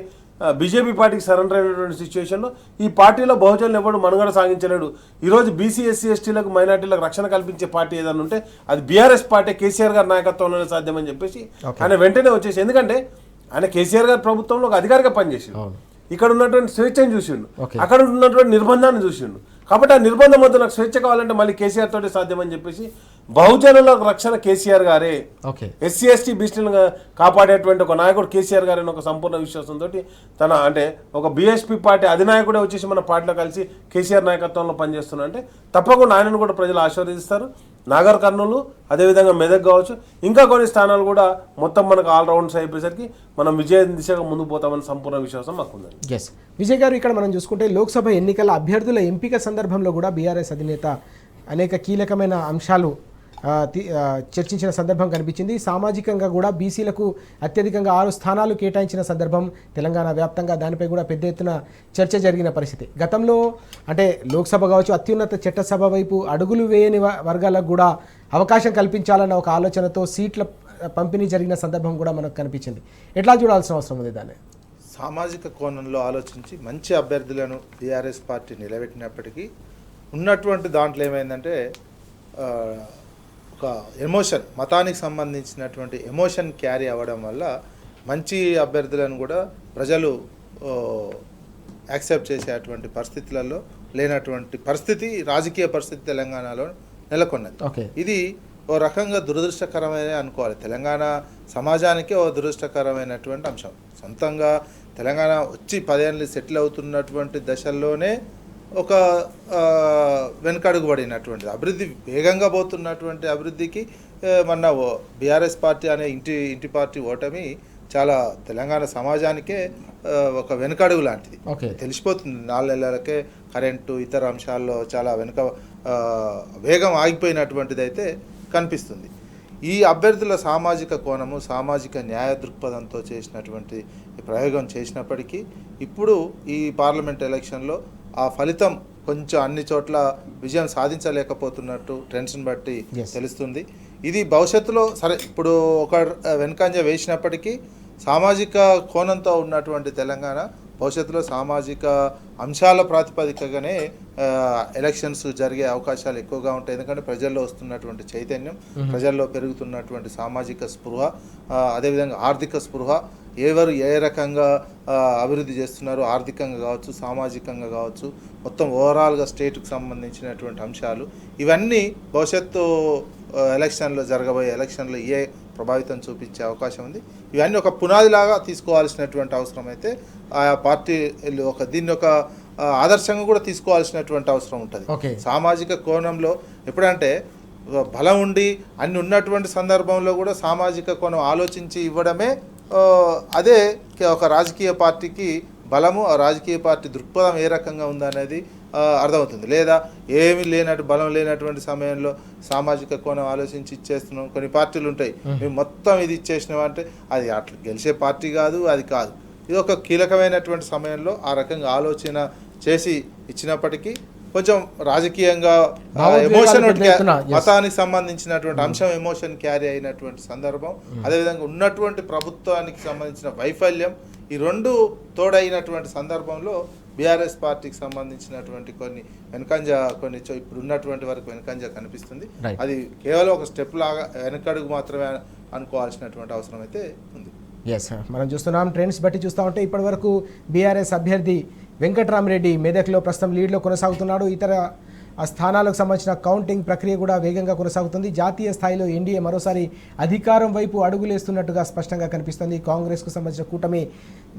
బీజేపీ పార్టీకి సరెండర్ అయినటువంటి సిచ్యువేషన్లో ఈ పార్టీలో బహుజనులు ఎవరు మనుగడ సాగించలేడు. ఈరోజు బీసీ ఎస్సీ ఎస్టీలకు మైనార్టీలకు రక్షణ కల్పించే పార్టీ ఏదైనా ఉంటే అది బీఆర్ఎస్ పార్టీ, కేసీఆర్ గారి నాయకత్వంలోనే సాధ్యమని చెప్పేసి ఆయన వెంటనే వచ్చేసి, ఎందుకంటే ఆయన కేసీఆర్ గారి ప్రభుత్వంలో ఒక అధికారిగా పనిచేసిండు, ఇక్కడ ఉన్నటువంటి స్వేచ్ఛను చూసిండు, అక్కడ ఉన్నటువంటి నిర్బంధాన్ని చూసిండు. కాబట్టి ఆ నిర్బంధం వద్ద నాకు స్వేచ్ఛ కావాలంటే మళ్ళీ కేసీఆర్ తోటి సాధ్యమని చెప్పేసి బహుజనుల రక్షణ కేసీఆర్ గారే, ఎస్సీ ఎస్టీ బీసీలను కాపాడేటువంటి ఒక నాయకుడు కేసీఆర్ గారు అని ఒక సంపూర్ణ విశ్వాసంతో తన అంటే ఒక బీఎస్పీ పార్టీ అధినాయకుడే వచ్చేసి మన పార్టీలో కలిసి కేసీఆర్ నాయకత్వంలో పనిచేస్తున్నా అంటే తప్పకుండా ఆయనను కూడా ప్రజలు ఆశీర్వదిస్తారు. నాగర్ కర్నూలు, అదేవిధంగా మెదక్ కావచ్చు, ఇంకా కొన్ని స్థానాలు కూడా మొత్తం మనకు ఆల్రౌండ్స్ అయిపోయేసరికి మనం విజయ దిశగా ముందుకు పోతామని సంపూర్ణ విశ్వాసం మాకు ఉందండి. ఎస్ విజయ్ గారు, ఇక్కడ మనం చూసుకుంటే లోక్సభ ఎన్నికల అభ్యర్థుల ఎంపిక సందర్భంలో కూడా బీఆర్ఎస్ అధినేత అనేక కీలకమైన అంశాలు చర్చించిన సందర్భం కనిపించింది. సామాజికంగా కూడా బీసీలకు అత్యధికంగా 6 స్థానాలు కేటాయించిన సందర్భం తెలంగాణ వ్యాప్తంగా దానిపై కూడా పెద్ద ఎత్తున చర్చ జరిగిన పరిస్థితి. గతంలో అంటే లోక్సభ కావచ్చు, అత్యున్నత చట్టసభ వైపు అడుగులు వేయని వర్గాలకు కూడా అవకాశం కల్పించాలన్న ఒక ఆలోచనతో సీట్ల పంపిణీ జరిగిన సందర్భం కూడా మనకు కనిపించింది. ఎట్లా చూడాల్సిన అవసరం ఉంది దాన్ని? సామాజిక కోణంలో ఆలోచించి మంచి అభ్యర్థులను టీఆర్ఎస్ పార్టీ నిలబెట్టినప్పటికీ ఉన్నటువంటి దాంట్లో ఏమైందంటే ఒక ఎమోషన్, మతానికి సంబంధించినటువంటి ఎమోషన్ క్యారీ అవ్వడం వల్ల మంచి అభ్యర్థులను కూడా ప్రజలు యాక్సెప్ట్ చేసేటువంటి పరిస్థితులలో లేనటువంటి పరిస్థితి, రాజకీయ పరిస్థితి తెలంగాణలో నెలకొన్నది. ఓకే. ఇది ఓ రకంగా దురదృష్టకరమైన అనుకోవాలి. తెలంగాణ సమాజానికే ఓ దురదృష్టకరమైనటువంటి అంశం. సొంతంగా తెలంగాణ వచ్చి 10 ఏళ్ళు సెటిల్ అవుతున్నటువంటి దశల్లోనే ఒక వెనుకడుగు పడినటువంటిది. అభివృద్ధి వేగంగా పోతున్నటువంటి అభివృద్ధికి మొన్న బీఆర్ఎస్ పార్టీ అనే ఇంటి పార్టీ ఓటమి చాలా తెలంగాణ సమాజానికే ఒక వెనుకడుగు లాంటిది. తెలిసిపోతుంది 4 నెలలకే కరెంటు ఇతర అంశాల్లో చాలా వేగం ఆగిపోయినటువంటిది అయితే కనిపిస్తుంది. ఈ అభ్యర్థుల సామాజిక కోణము, సామాజిక న్యాయ దృక్పథంతో చేసినటువంటి ప్రయోగం చేసినప్పటికీ ఇప్పుడు ఈ పార్లమెంట్ ఎలక్షన్లో ఆ ఫలితం కొంచెం అన్ని చోట్ల విజయం సాధించలేకపోతున్నట్టు ట్రెండ్స్ని బట్టి తెలుస్తుంది. ఇది భవిష్యత్తులో సరే ఇప్పుడు ఒక వెనుకంజ వేసినప్పటికీ సామాజిక కోణంతో ఉన్నటువంటి తెలంగాణ భవిష్యత్తులో సామాజిక అంశాల ప్రాతిపదికగానే ఎలక్షన్స్ జరిగే అవకాశాలు ఎక్కువగా ఉంటాయి. ఎందుకంటే ప్రజల్లో వస్తున్నటువంటి చైతన్యం, ప్రజల్లో పెరుగుతున్నటువంటి సామాజిక స్పృహ, అదేవిధంగా ఆర్థిక స్పృహ, ఎవరు ఏ రకంగా అభివృద్ధి చేస్తున్నారు, ఆర్థికంగా కావచ్చు, సామాజికంగా కావచ్చు, మొత్తం ఓవరాల్గా స్టేట్కి సంబంధించినటువంటి అంశాలు, ఇవన్నీ భవిష్యత్తు ఎలక్షన్లో జరగబోయే ఎలక్షన్లో ప్రభావితం చూపించే అవకాశం ఉంది. ఇవన్నీ ఒక పునాదిలాగా తీసుకోవాల్సినటువంటి అవసరం అయితే ఆయా పార్టీలు దీన్ని ఒక ఆదర్శంగా కూడా తీసుకోవాల్సినటువంటి అవసరం ఉంటుంది. సామాజిక కోణంలో ఎప్పుడంటే బలం ఉండి అన్ని ఉన్నటువంటి సందర్భంలో కూడా సామాజిక కోణం ఆలోచించి ఇవ్వడమే అదే ఒక రాజకీయ పార్టీకి బలము, ఆ రాజకీయ పార్టీ దృక్పథం ఏ రకంగా ఉందనేది అర్థమవుతుంది. లేదా ఏమీ బలం లేనటువంటి సమయంలో సామాజిక కోణం ఆలోచించి ఇచ్చేస్తున్నాం. కొన్ని పార్టీలు ఉంటాయి, మేము మొత్తం ఇది ఇచ్చేసినాం అంటే అది అట్లా గెలిచే పార్టీ కాదు, అది కాదు. ఇది ఒక కీలకమైనటువంటి సమయంలో ఆ రకంగా ఆలోచన చేసి ఇచ్చినప్పటికీ కొంచెం రాజకీయంగా ఎమోషన్, మతానికి సంబంధించినటువంటి అంశం ఎమోషన్ క్యారీ అయినటువంటి సందర్భం, అదేవిధంగా ఉన్నటువంటి ప్రభుత్వానికి సంబంధించిన వైఫల్యం, ఈ రెండు తోడైనటువంటి సందర్భంలో బీఆర్ఎస్ పార్టీకి సంబంధించినటువంటి కొన్ని ఇప్పుడు ఉన్నటువంటి వరకు వెనుకంజ కనిపిస్తుంది. అది కేవలం ఒక స్టెప్ లాగా వెనకడుగు మాత్రమే అనుకోవాల్సినటువంటి అవసరం అయితే ఉంది. మనం చూస్తున్నాం ట్రెండ్స్ బట్టి చూస్తూ ఉంటే ఇప్పటి వరకు బీఆర్ఎస్ అభ్యర్థి వెంకట్రామరెడ్డి మెదక్లో ప్రస్తుతం లీడ్లో కొనసాగుతున్నాడు. ఇతర స్థానాలకు సంబంధించిన కౌంటింగ్ ప్రక్రియ కూడా వేగంగా కొనసాగుతుంది. జాతీయ స్థాయిలో ఎన్డీఏ మరోసారి అధికారం వైపు అడుగులేస్తున్నట్టుగా స్పష్టంగా కనిపిస్తుంది. కాంగ్రెస్కు సంబంధించిన కూటమి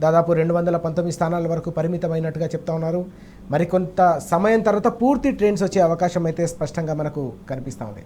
దాదాపు 219 స్థానాల వరకు పరిమితమైనట్టుగా చెప్తా ఉన్నారు. మరికొంత సమయం తర్వాత పూర్తి ట్రెండ్స్ వచ్చే అవకాశం అయితే స్పష్టంగా మనకు కనిపిస్తూ ఉంది.